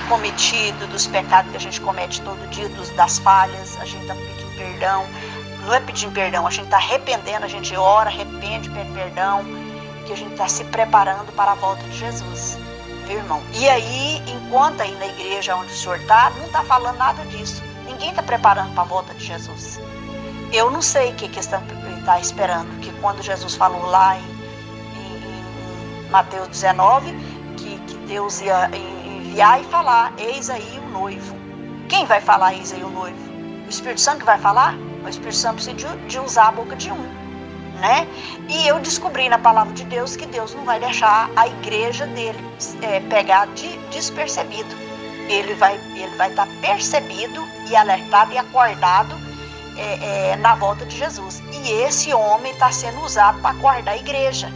cometidos, dos pecados que a gente comete todo dia, das falhas, a gente está pedindo perdão, não é pedindo perdão, a gente está arrependendo, a gente ora, arrepende, pede perdão, que a gente está se preparando para a volta de Jesus, viu, irmão? E aí, enquanto aí na igreja onde o senhor está, não está falando nada disso, ninguém está preparando para a volta de Jesus. Eu não sei o que está esperando, que quando Jesus falou lá em Mateus 19, que Deus ia enviar e falar, eis aí o noivo. Quem vai falar eis aí o noivo? O Espírito Santo que vai falar? O Espírito Santo precisa de usar a boca de um, né? E eu descobri na palavra de Deus que Deus não vai deixar a igreja dele pegar despercebido. Ele vai estar percebido e alertado e acordado na volta de Jesus. E esse homem está sendo usado para acordar a igreja.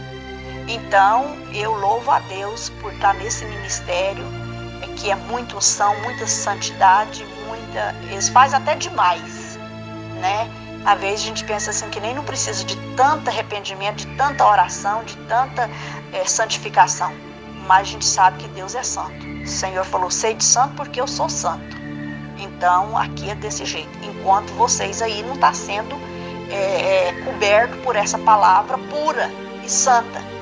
Então, eu louvo a Deus por estar nesse ministério, que é muita unção, muita santidade, eles fazem até demais, né? Às vezes a gente pensa assim que nem não precisa de tanto arrependimento, de tanta oração, de tanta santificação, mas a gente sabe que Deus é santo. O Senhor falou, sede santo porque eu sou santo. Então, aqui é desse jeito, enquanto vocês aí não estão sendo cobertos por essa palavra pura e santa,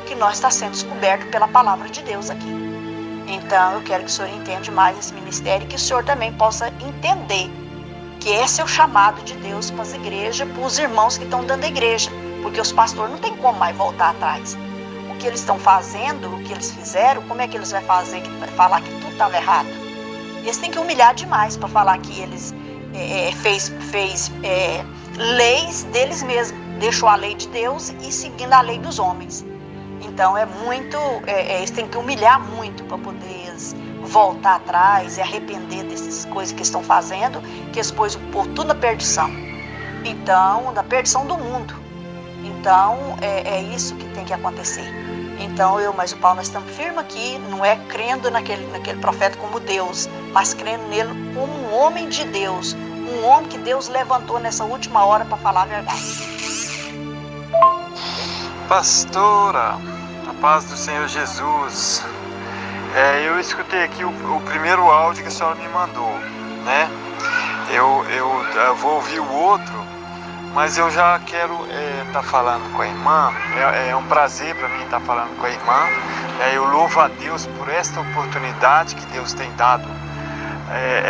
que nós está sendo descoberto pela palavra de Deus aqui. Então eu quero que o senhor entenda mais esse ministério e que o senhor também possa entender que esse é o chamado de Deus para as igrejas, para os irmãos que estão dando a igreja, porque os pastores não tem como mais voltar atrás. O que eles estão fazendo, o que eles fizeram, como é que eles vão falar que tudo estava errado? Eles têm que humilhar demais para falar que eles fez leis deles mesmos, deixou a lei de Deus e seguindo a lei dos homens. Então eles têm que humilhar muito para poder voltar atrás e arrepender dessas coisas que estão fazendo, que eles pôs o povo tudo na perdição. Então, da perdição do mundo. Então, é isso que tem que acontecer. Então, mas o Paulo, nós estamos firmes aqui, não é crendo naquele profeta como Deus, mas crendo nele como um homem de Deus, um homem que Deus levantou nessa última hora para falar a verdade. Pastora, a paz do Senhor Jesus. Eu escutei aqui o primeiro áudio que a senhora me mandou, né? Eu vou ouvir o outro, mas eu já quero estar falando com a irmã. É um prazer para mim estar falando com a irmã. Eu louvo a Deus por esta oportunidade que Deus tem dado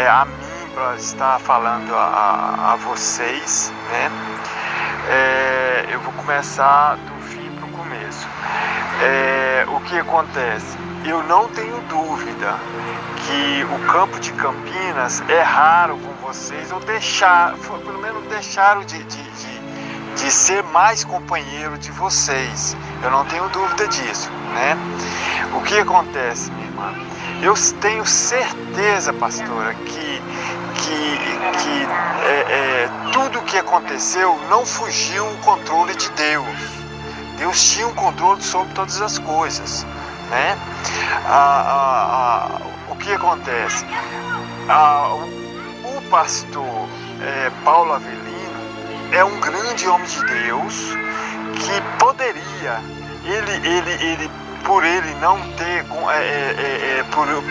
a mim para estar falando a vocês, né? Eu vou começar do fim para o começo. O que acontece? Eu não tenho dúvida que o campo de Campinas é raro com vocês, ou pelo menos deixaram de ser mais companheiro de vocês. Eu não tenho dúvida disso, né? O que acontece, minha irmã? Eu tenho certeza, pastora, que tudo o que aconteceu não fugiu o controle de Deus. Deus tinha um controle sobre todas as coisas, né? O que acontece? O pastor Paulo Avelino é um grande homem de Deus que poderia, por ele não ter,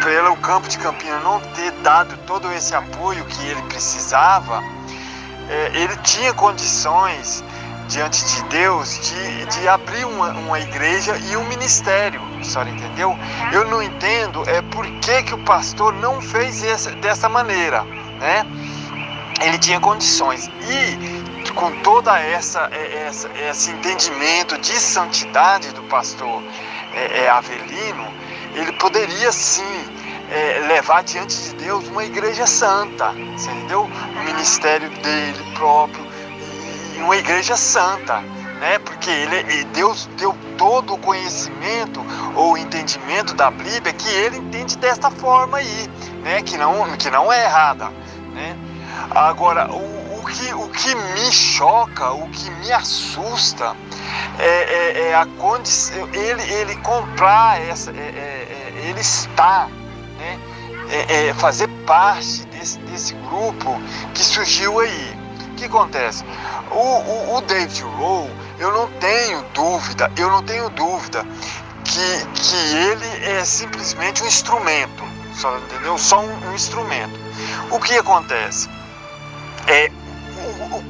pelo campo de Campinas não ter dado todo esse apoio que ele precisava, ele tinha condições diante de Deus de abrir uma igreja e um ministério. A senhora entendeu? Eu não entendo por que o pastor não fez dessa maneira, né? Ele tinha condições e com toda esse entendimento de santidade do pastor Avelino, ele poderia sim levar diante de Deus uma igreja santa, você entendeu? O ministério dele próprio, uma igreja santa, né? Porque Deus deu todo o conhecimento ou entendimento da Bíblia que ele entende desta forma aí, né? Que não é errada, né? Agora, o que me choca, o que me assusta é a condição, ele comprar ele está, né? Fazer parte desse grupo que surgiu aí. O que acontece? O David Rowe, eu não tenho dúvida que ele é simplesmente um instrumento, só, entendeu? Só um instrumento. O que acontece?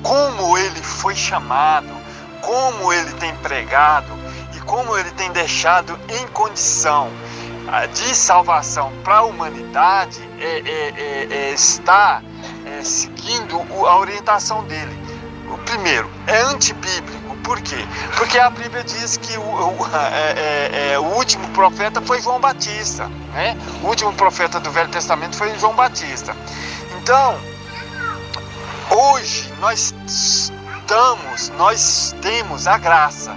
Como ele foi chamado, como ele tem pregado e como ele tem deixado em condição de salvação para a humanidade, está seguindo a orientação dele. O primeiro, é antibíblico. Por quê? Porque a Bíblia diz que o último profeta foi João Batista, né? O último profeta do Velho Testamento foi João Batista. Então, hoje nós temos a graça.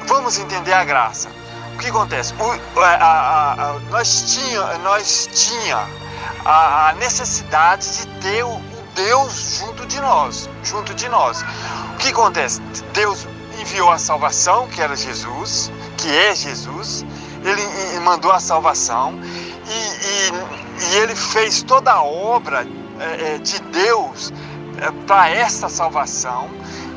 Vamos entender a graça. O que acontece? Nós tinha a necessidade de ter o Deus junto de nós. O que acontece? Deus enviou a salvação, que era Jesus, que é Jesus. Ele mandou a salvação e ele fez toda a obra de Deus para essa salvação,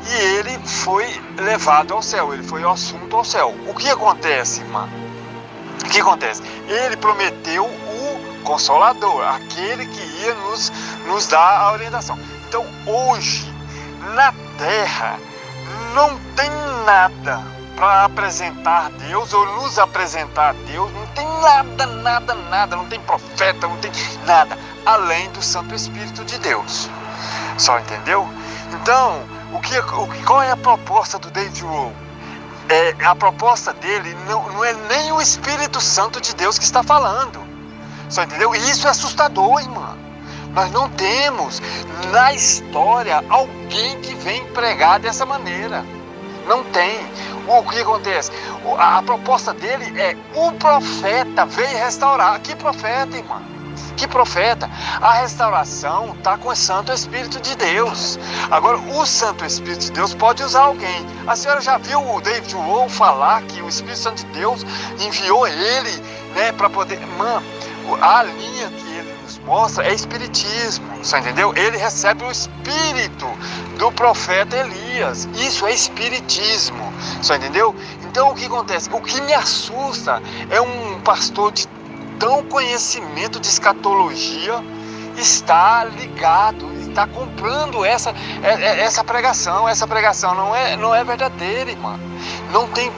e ele foi levado ao céu, ele foi assunto ao céu. O que acontece, irmã? O que acontece? Ele prometeu o Consolador, aquele que ia nos dar a orientação. Então, hoje, na terra, não tem nada para apresentar Deus ou nos apresentar Deus, não tem nada, não tem profeta, não tem nada, além do Santo Espírito de Deus. Só entendeu? Então, qual é a proposta do David Rowe? a proposta dele não é nem o Espírito Santo de Deus que está falando. Só entendeu? E isso é assustador, irmã. Nós não temos na história alguém que vem pregar dessa maneira. Não tem. O que acontece? A proposta dele é: o profeta veio restaurar. Que profeta, irmã? Que profeta? A restauração está com o Santo Espírito de Deus. Agora, o Santo Espírito de Deus pode usar alguém. A senhora já viu o David Wohl falar que o Espírito Santo de Deus enviou ele, né, para poder... Mano, a linha que ele nos mostra é espiritismo, você entendeu? Ele recebe o espírito do profeta Elias. Isso é espiritismo, você entendeu? Então, o que acontece? O que me assusta é um pastor de tão conhecimento de escatologia está ligado, está comprando essa pregação. Essa pregação não é verdadeira, irmã. Não tem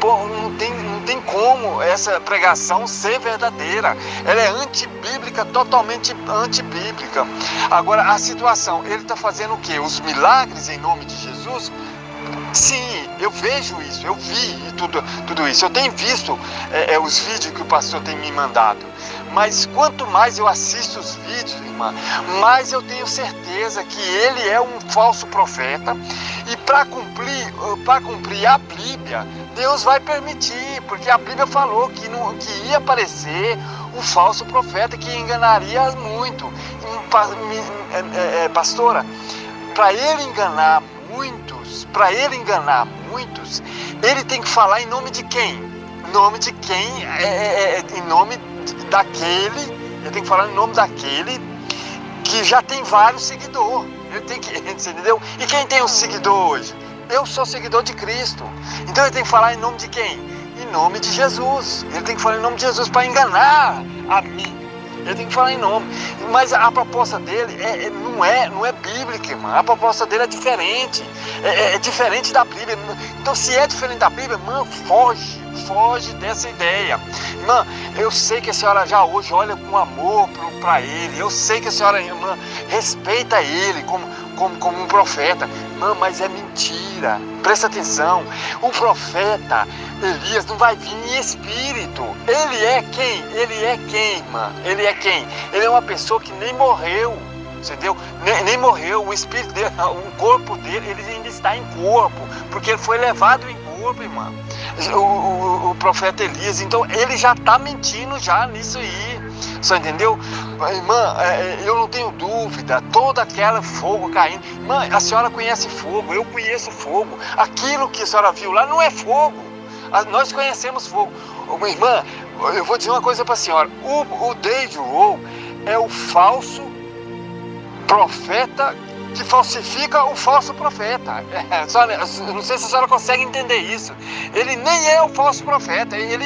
como essa pregação ser verdadeira. Ela é antibíblica, totalmente antibíblica. Agora, a situação, ele está fazendo o quê? Os milagres em nome de Jesus? Sim, eu vejo isso, eu vi tudo isso. Eu tenho visto os vídeos que o pastor tem me mandado. Mas quanto mais eu assisto os vídeos, irmã, mais eu tenho certeza que ele é um falso profeta. E para cumprir a Bíblia, Deus vai permitir, porque a Bíblia falou que ia aparecer um falso profeta que enganaria muito. Pastora, para ele enganar muitos, ele tem que falar em nome de quem? Em nome de quem? Em nome daquele, ele tem que falar em nome daquele que já tem vários seguidores. Ele tem que, entendeu? E quem tem um seguidor hoje? Eu sou seguidor de Cristo. Então ele tem que falar em nome de quem? Em nome de Jesus. Ele tem que falar em nome de Jesus para enganar a mim. Ele tem que falar em nome. Mas a proposta dele não é bíblica, irmã. A proposta dele é diferente. É diferente da Bíblia. Então, se é diferente da Bíblia, irmã, foge dessa ideia. Irmã, eu sei que a senhora já hoje olha com amor para ele. Eu sei que a senhora, irmã, respeita ele como um profeta. Irmã, mas é mentira. Presta atenção. O profeta Elias não vai vir em espírito. Ele é quem? Irmã? Ele é quem? Ele é uma pessoa que nem morreu. Entendeu? Nem morreu. O espírito dele, o corpo dele, ele ainda está em corpo. Porque ele foi levado em corpo, irmã. O profeta Elias. Então ele já está mentindo já nisso aí. Você entendeu? Irmã, eu não tenho dúvida. Todo aquele fogo caindo. Irmã, a senhora conhece fogo. Eu conheço fogo. Aquilo que a senhora viu lá não é fogo. Nós conhecemos fogo. Irmã, eu vou dizer uma coisa para a senhora. O David Wohl é o falso profeta que falsifica o falso profeta. Não sei se a senhora consegue entender isso. Ele nem é o falso profeta. Ele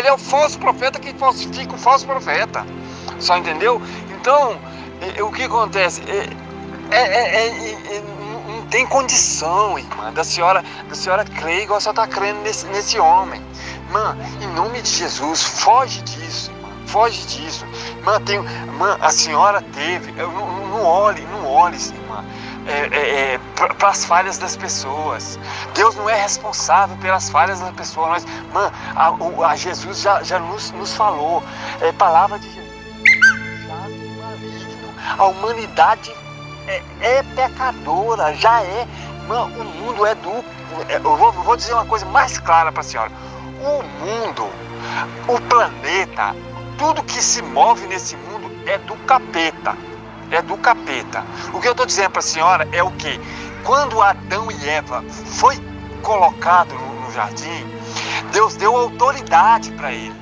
é o falso profeta que falsifica o falso profeta. Só entendeu? Então, o que acontece? Não tem condição, irmã, da senhora crer igual a senhora está crendo nesse homem. Irmã, em nome de Jesus, foge disso, irmã, foge disso. Irmã, a senhora teve, não olhe, irmã, para as falhas das pessoas. Deus não é responsável pelas falhas das pessoas. A Jesus já nos falou, palavra de Jesus, maligno. A humanidade é pecadora, já é. Irmã, o mundo é do... Eu vou dizer uma coisa mais clara para a senhora. O mundo, o planeta, tudo que se move nesse mundo é do capeta. É do capeta. O que eu estou dizendo para a senhora é o quê? Quando Adão e Eva foi colocado no jardim, Deus deu autoridade para ele.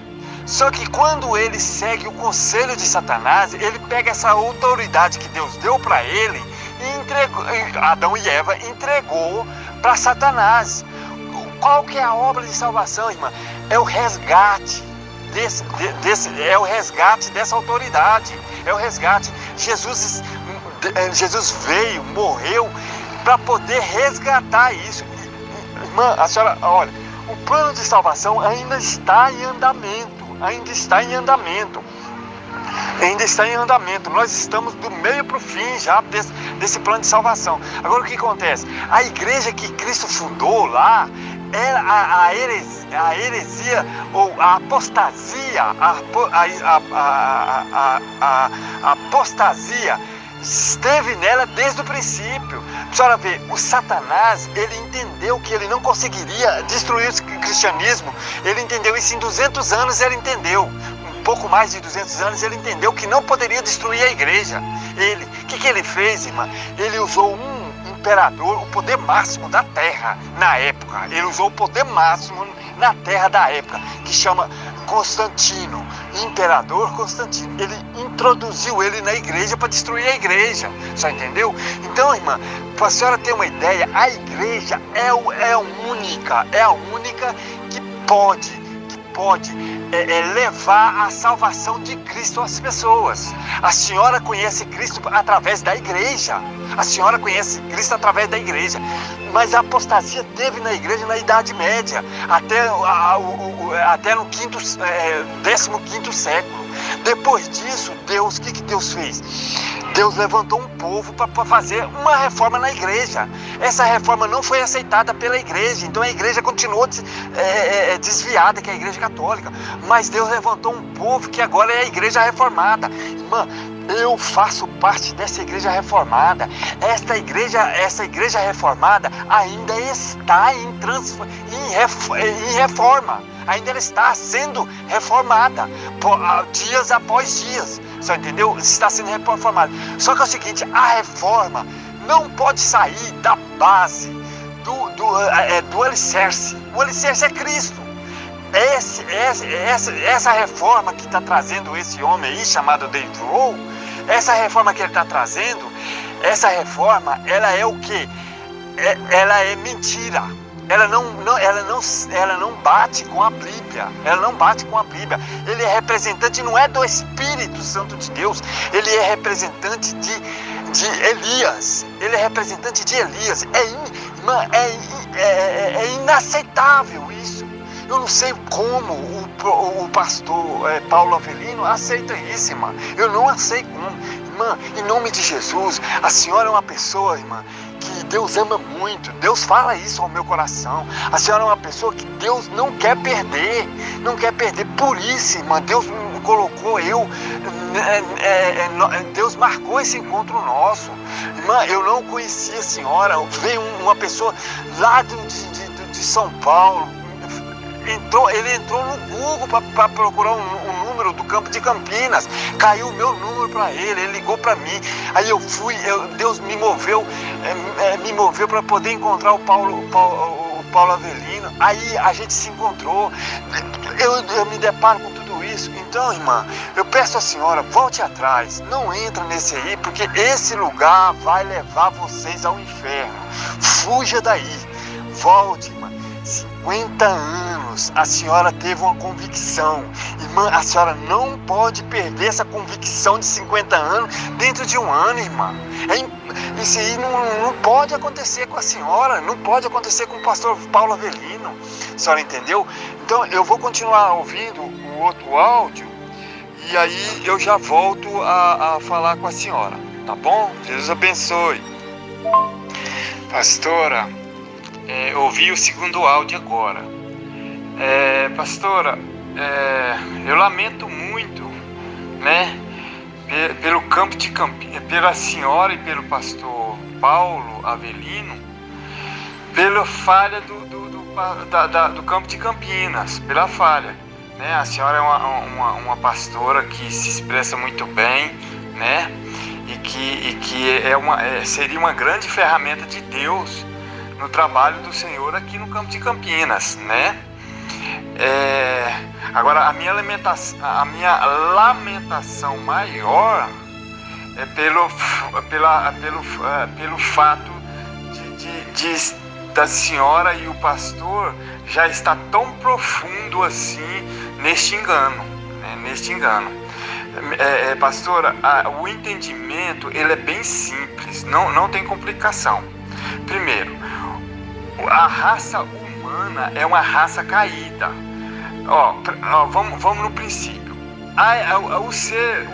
Só que quando ele segue o conselho de Satanás, ele pega essa autoridade que Deus deu para ele e entregou, Adão e Eva entregou para Satanás. Qual que é a obra de salvação, irmã? É o resgate é o resgate dessa autoridade. É o resgate. Jesus veio, morreu para poder resgatar isso. Irmã, a senhora, olha, o plano de salvação ainda está em andamento. Ainda está em andamento. Nós estamos do meio para o fim já desse plano de salvação. Agora o que acontece? A igreja que Cristo fundou lá, a heresia ou a apostasia, a apostasia esteve nela desde o princípio. A senhora vê, o Satanás, ele entendeu que ele não conseguiria destruir o cristianismo. Ele entendeu isso em 200 anos, ele entendeu. Um pouco mais de 200 anos, ele entendeu que não poderia destruir a igreja. O que ele fez, irmã? Ele usou um imperador, o poder máximo da terra na época. Ele usou o poder máximo na terra da época, que chama Constantino, imperador Constantino. Ele introduziu ele na igreja para destruir a igreja, só entendeu? Então, irmã, para a senhora ter uma ideia, a igreja é a única que pode levar a salvação de Cristo às pessoas. A senhora conhece Cristo através da igreja. A senhora conhece Cristo através da igreja. Mas a apostasia teve na igreja na Idade Média, até no 15º século. Depois disso, Deus, o que Deus fez? Deus levantou um povo para fazer uma reforma na igreja. Essa reforma não foi aceitada pela igreja, então a igreja continuou desviada, que é a igreja católica. Mas Deus levantou um povo que agora é a igreja reformada. Irmã, eu faço parte dessa igreja reformada. Essa igreja reformada ainda está em reforma. Ainda ela está sendo reformada, dias após dias. Você entendeu? Está sendo reformada. Só que é o seguinte, a reforma não pode sair da base do alicerce. O alicerce é Cristo. Essa reforma que está trazendo esse homem aí, chamado David Rowe, essa reforma que ele está trazendo, essa reforma, ela é o quê? Ela é mentira. Ela não bate com a Bíblia. Ela não bate com a Bíblia. Ele é representante, não é do Espírito Santo de Deus. Ele é representante de Elias. Ele é representante de Elias. É inaceitável isso. Eu não sei como o pastor Paulo Avelino aceita isso, irmã. Eu não sei como. Irmã, em nome de Jesus, a senhora é uma pessoa, irmã, que Deus ama muito. Deus fala isso ao meu coração. A senhora é uma pessoa que Deus não quer perder. Não quer perder. Por isso, irmã, Deus colocou Deus marcou esse encontro nosso. Irmã, eu não conhecia a senhora. Veio uma pessoa lá de São Paulo. Ele entrou no Google para procurar um número do Campo de Campinas. Caiu o meu número para ele ligou para mim. Aí eu fui, Deus me moveu para poder encontrar o Paulo Avelino. Aí a gente se encontrou. Eu me deparo com tudo isso. Então, irmã, eu peço à senhora, volte atrás. Não entra nesse aí, porque esse lugar vai levar vocês ao inferno. Fuja daí. Volte, irmã. 50 anos, a senhora teve uma convicção. Irmã, a senhora não pode perder essa convicção de 50 anos dentro de um ano, irmã. Isso aí não pode acontecer com a senhora, não pode acontecer com o pastor Paulo Avelino. A senhora entendeu? Então, eu vou continuar ouvindo o outro áudio e aí eu já volto a falar com a senhora, tá bom? Deus abençoe. Pastora, ouvi o segundo áudio agora. Pastora, eu lamento muito, né, pelo Campo de Campinas, pela senhora e pelo pastor Paulo Avelino, pela falha do Campo de Campinas, pela falha, né? A senhora é uma pastora que se expressa muito bem, né, e que seria uma grande ferramenta de Deus no trabalho do Senhor aqui no Campo de Campinas, né? Agora, a minha lamentação maior é pelo fato da senhora e o pastor já estar tão profundo assim neste engano, né? Pastora, o entendimento ele é bem simples, não tem complicação. Primeiro, a raça humana é uma raça caída. Vamos no princípio. O ser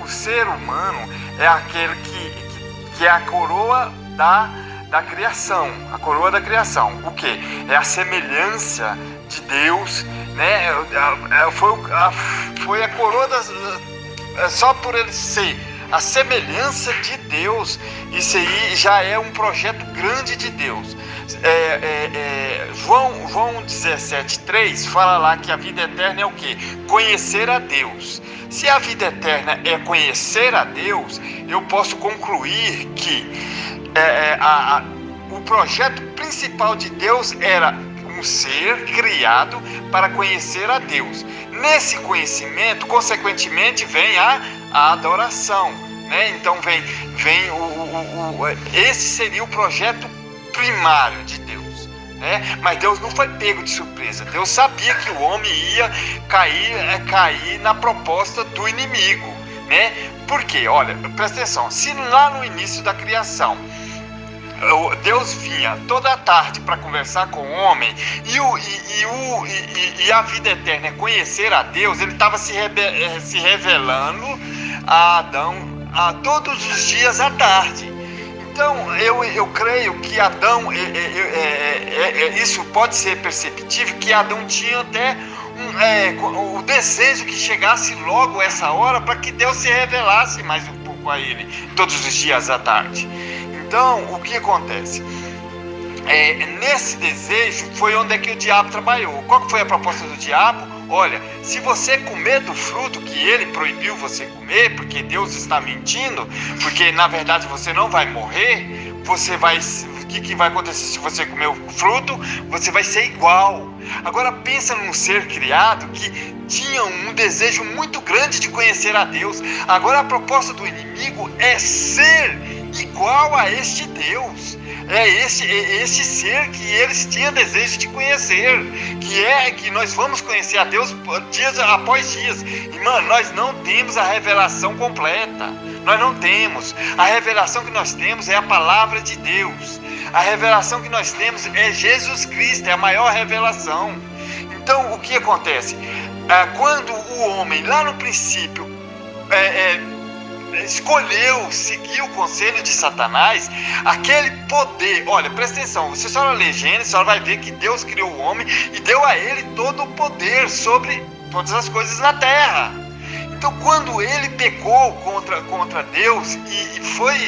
humano é aquele que é a coroa da criação, a coroa da criação. O que? É a semelhança de Deus, né? Foi a coroa só por ele ser a semelhança de Deus. Isso aí já é um projeto grande de Deus. João 17,3 fala lá que a vida eterna é o quê? Conhecer a Deus. Se a vida eterna é conhecer a Deus, eu posso concluir que o projeto principal de Deus era um ser criado para conhecer a Deus. Nesse conhecimento, consequentemente, vem a adoração, né? Então esse seria o projeto primário de Deus, né? Mas Deus não foi pego de surpresa. Deus sabia que o homem ia cair na proposta do inimigo, né? Por quê? Olha, presta atenção. Se lá no início da criação Deus vinha toda a tarde para conversar com o homem e a vida eterna é conhecer a Deus, ele estava se revelando a Adão todos os dias à tarde. Então eu creio que Adão, isso pode ser perceptível, que Adão tinha até o desejo que chegasse logo essa hora para que Deus se revelasse mais um pouco a ele todos os dias à tarde. Então, o que acontece? Nesse desejo foi onde é que o diabo trabalhou. Qual que foi a proposta do diabo? Olha, se você comer do fruto que ele proibiu você comer, porque Deus está mentindo, porque na verdade você não vai morrer, o que vai acontecer se você comer o fruto? Você vai ser igual. Agora pensa num ser criado que tinha um desejo muito grande de conhecer a Deus. Agora a proposta do inimigo é ser igual a este Deus. É esse ser que eles tinham desejo de conhecer, que nós vamos conhecer a Deus dias após dias. E mano, nós não temos a revelação completa. Nós não temos. A revelação que nós temos é a palavra de Deus. A revelação que nós temos é Jesus Cristo, é a maior revelação. Então, o que acontece? Quando o homem, lá no princípio, escolheu seguir o conselho de Satanás, aquele poder, olha, presta atenção, se a senhora ler Gênesis, a senhora vai ver que Deus criou o homem e deu a ele todo o poder sobre todas as coisas na terra. Então, quando ele pecou contra Deus e foi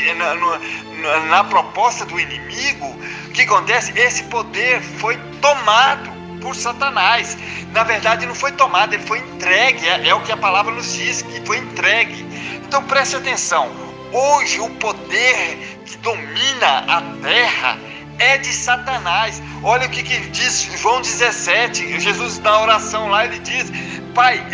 na proposta do inimigo, o que acontece? Esse poder foi tomado por Satanás. Na verdade, não foi tomado, ele foi entregue. É o que a palavra nos diz, que foi entregue. Então, preste atenção. Hoje, o poder que domina a terra é de Satanás. Olha o que diz João 17. Jesus, na oração lá, ele diz: Pai,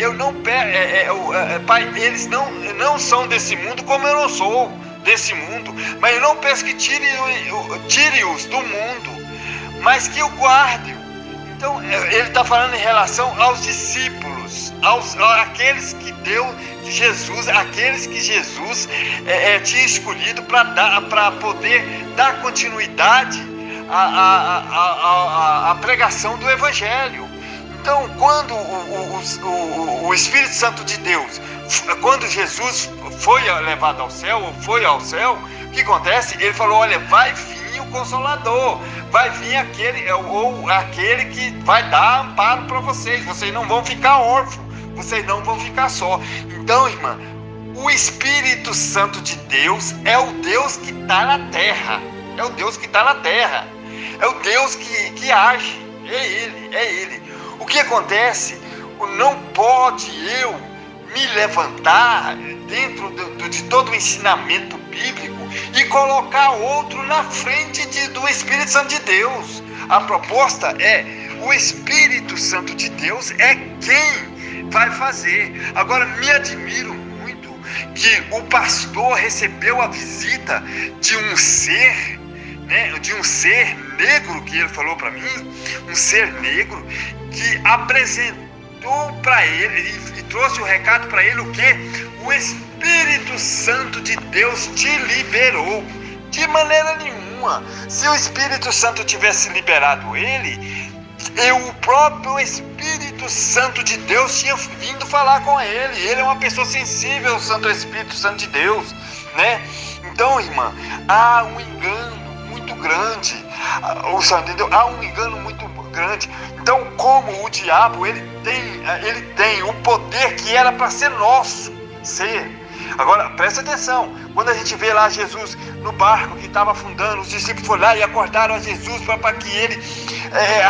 Pai, eles não são desse mundo, como eu não sou desse mundo, mas eu não peço que tire-os do mundo, mas que o guarde. Então ele está falando em relação aos discípulos, aqueles que deu Jesus, aqueles que Jesus tinha escolhido para poder dar continuidade à pregação do Evangelho. Então, quando o Espírito Santo de Deus, quando Jesus foi levado ao céu, ou foi ao céu, o que acontece? Ele falou: olha, vai vir o Consolador, vai vir aquele que vai dar amparo para vocês não vão ficar órfãos, vocês não vão ficar só. Então, irmã, o Espírito Santo de Deus é o Deus que está na terra, é o Deus que está na terra, é o Deus que age, é Ele. O que acontece? Não pode eu me levantar dentro de todo o ensinamento bíblico e colocar outro na frente do Espírito Santo de Deus. A proposta é: o Espírito Santo de Deus é quem vai fazer. Agora, me admiro muito que o pastor recebeu a visita de um ser, de um ser negro, que ele falou para mim, um ser negro que apresentou para ele e trouxe o recado para ele: o quê? O Espírito Santo de Deus te liberou. De maneira nenhuma. Se o Espírito Santo tivesse liberado ele, o próprio Espírito Santo de Deus tinha vindo falar com ele. Ele é uma pessoa sensível ao Santo Espírito Santo de Deus, né? Então, irmã, há um engano muito muito grande. Entendeu? Há um engano muito grande. Então, como o diabo, ele tem o poder que era para ser nosso ser. Agora, presta atenção, quando a gente vê lá Jesus no barco que estava afundando, os discípulos foram lá e acordaram a Jesus para que ele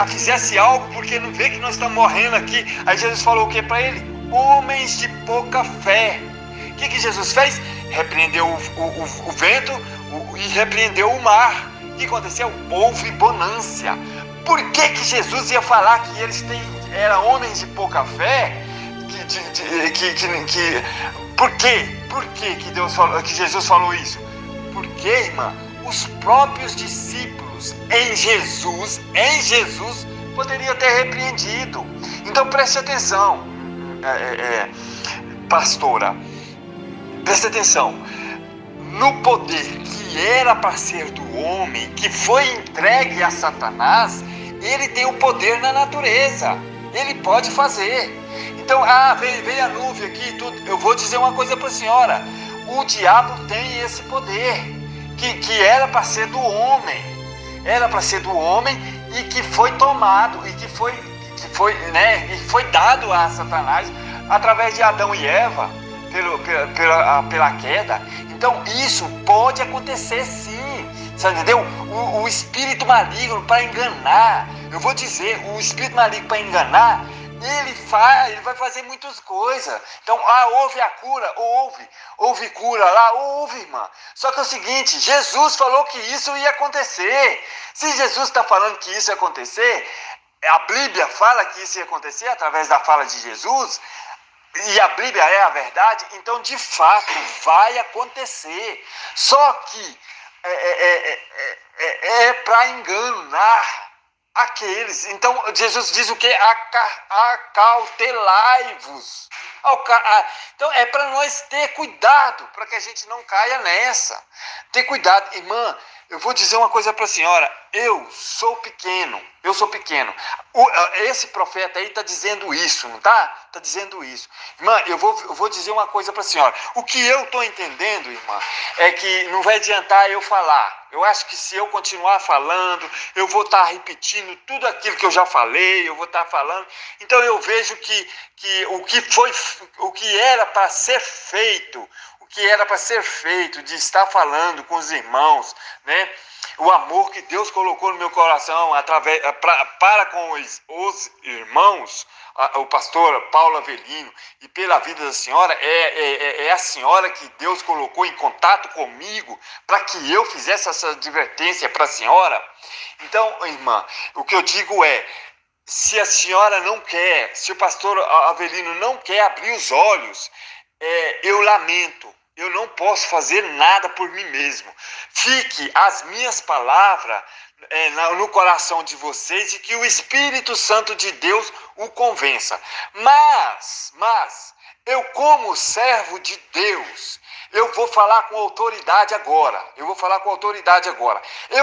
fizesse algo, porque não vê que nós estamos morrendo aqui. Aí Jesus falou o que para ele? Homens de pouca fé. O que Jesus fez? Repreendeu o vento e repreendeu o mar. O que aconteceu? Houve bonança. Por que Jesus ia falar que eles eram homens de pouca fé? Por quê? Por que Jesus falou isso? Porque, irmã, os próprios discípulos em Jesus, poderiam ter repreendido. Então preste atenção, pastora, preste atenção. No poder que era para ser do homem, que foi entregue a Satanás, ele tem o poder na natureza. Ele pode fazer. Então, veio a nuvem aqui, tudo. Eu vou dizer uma coisa para a senhora. O diabo tem esse poder, que era para ser do homem. Era para ser do homem e que foi tomado, e que foi dado a Satanás através de Adão e Eva, pela queda. Então, isso pode acontecer sim. Você entendeu? O espírito maligno para enganar, eu vou dizer, o espírito maligno para enganar, ele vai fazer muitas coisas. Então, houve a cura, houve cura lá, houve, irmã. Só que é o seguinte, Jesus falou que isso ia acontecer. Se Jesus está falando que isso ia acontecer, a Bíblia fala que isso ia acontecer através da fala de Jesus, e a Bíblia é a verdade, então de fato vai acontecer. Só que é para enganar aqueles. Então Jesus diz o que? Acautelai-vos. Então é para nós ter cuidado, para que a gente não caia nessa. Ter cuidado, irmã. Eu vou dizer uma coisa para a senhora. Eu sou pequeno. Esse profeta aí está dizendo isso, não está? Está dizendo isso. Irmã, eu vou dizer uma coisa para a senhora. O que eu estou entendendo, irmã, é que não vai adiantar eu falar. Eu acho que se eu continuar falando, eu vou estar repetindo tudo aquilo que eu já falei, eu vou estar falando. Então eu vejo que o que era para ser feito, de estar falando com os irmãos, né? O amor que Deus colocou no meu coração para com os irmãos, o pastor Paulo Avelino, e pela vida da senhora, é a senhora que Deus colocou em contato comigo para que eu fizesse essa advertência para a senhora. Então, irmã, o que eu digo é, se a senhora não quer, se o pastor Avelino não quer abrir os olhos, eu lamento. Eu não posso fazer nada por mim mesmo. Fique as minhas palavras no coração de vocês e que o Espírito Santo de Deus o convença. Mas, eu como servo de Deus, eu vou falar com autoridade agora. Eu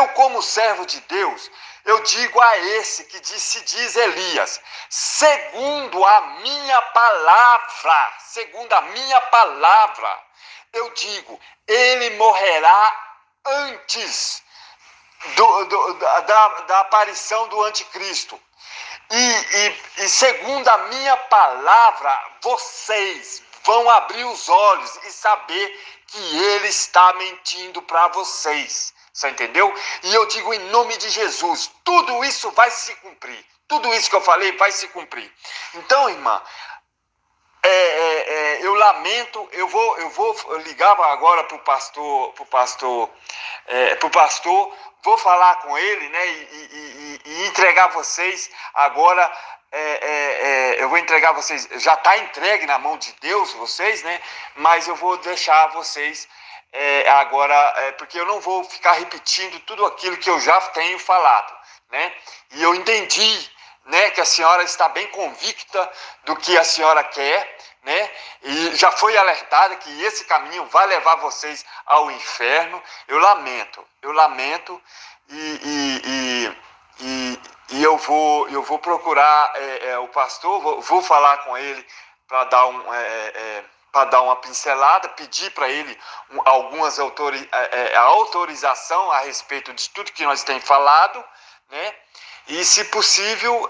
como servo de Deus, eu digo a esse que se diz Elias, segundo a minha palavra, eu digo, ele morrerá antes da aparição do anticristo. E segundo a minha palavra, vocês vão abrir os olhos e saber que ele está mentindo para vocês. Você entendeu? E eu digo em nome de Jesus, tudo isso vai se cumprir. Tudo isso que eu falei vai se cumprir. Então, irmã, eu lamento, eu vou ligar agora para o pastor, vou falar com ele, né, e entregar vocês agora, eu vou entregar vocês, já está entregue na mão de Deus, vocês, né, mas eu vou deixar vocês agora, porque eu não vou ficar repetindo tudo aquilo que eu já tenho falado, né, e eu entendi, né, que a senhora está bem convicta do que a senhora quer, né, e já foi alertada que esse caminho vai levar vocês ao inferno. Eu lamento e eu vou procurar o pastor, vou falar com ele para dar para dar uma pincelada, pedir para ele algumas autorização a respeito de tudo que nós temos falado, né? E, se possível,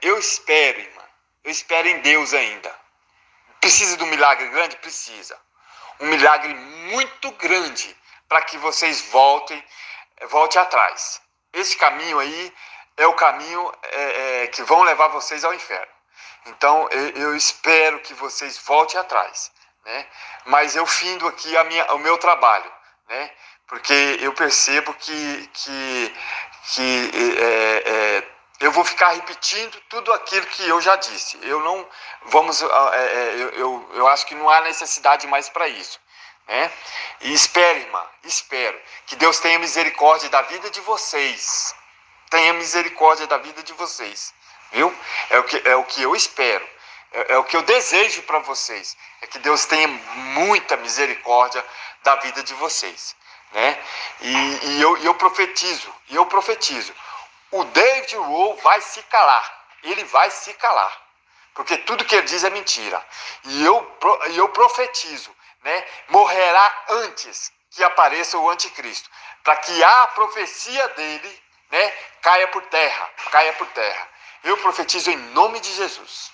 eu espero, irmã, eu espero em Deus ainda. Precisa de um milagre grande? Precisa. Um milagre muito grande para que vocês voltem atrás. Esse caminho aí é o caminho que vão levar vocês ao inferno. Então, eu espero que vocês voltem atrás, né? Mas eu findo aqui o meu trabalho, né? Porque eu percebo que eu vou ficar repetindo tudo aquilo que eu já disse. Eu acho que não há necessidade mais para isso, né? E espero, irmã, espero que Deus tenha misericórdia da vida de vocês. Tenha misericórdia da vida de vocês, viu? É o que eu espero. É o que eu desejo para vocês. É que Deus tenha muita misericórdia da vida de vocês, né? E eu profetizo. O David Rowe vai se calar. Ele vai se calar. Porque tudo que ele diz é mentira. E eu profetizo, né? Morrerá antes que apareça o anticristo. Para que a profecia dele, né, caia por terra. Eu profetizo em nome de Jesus.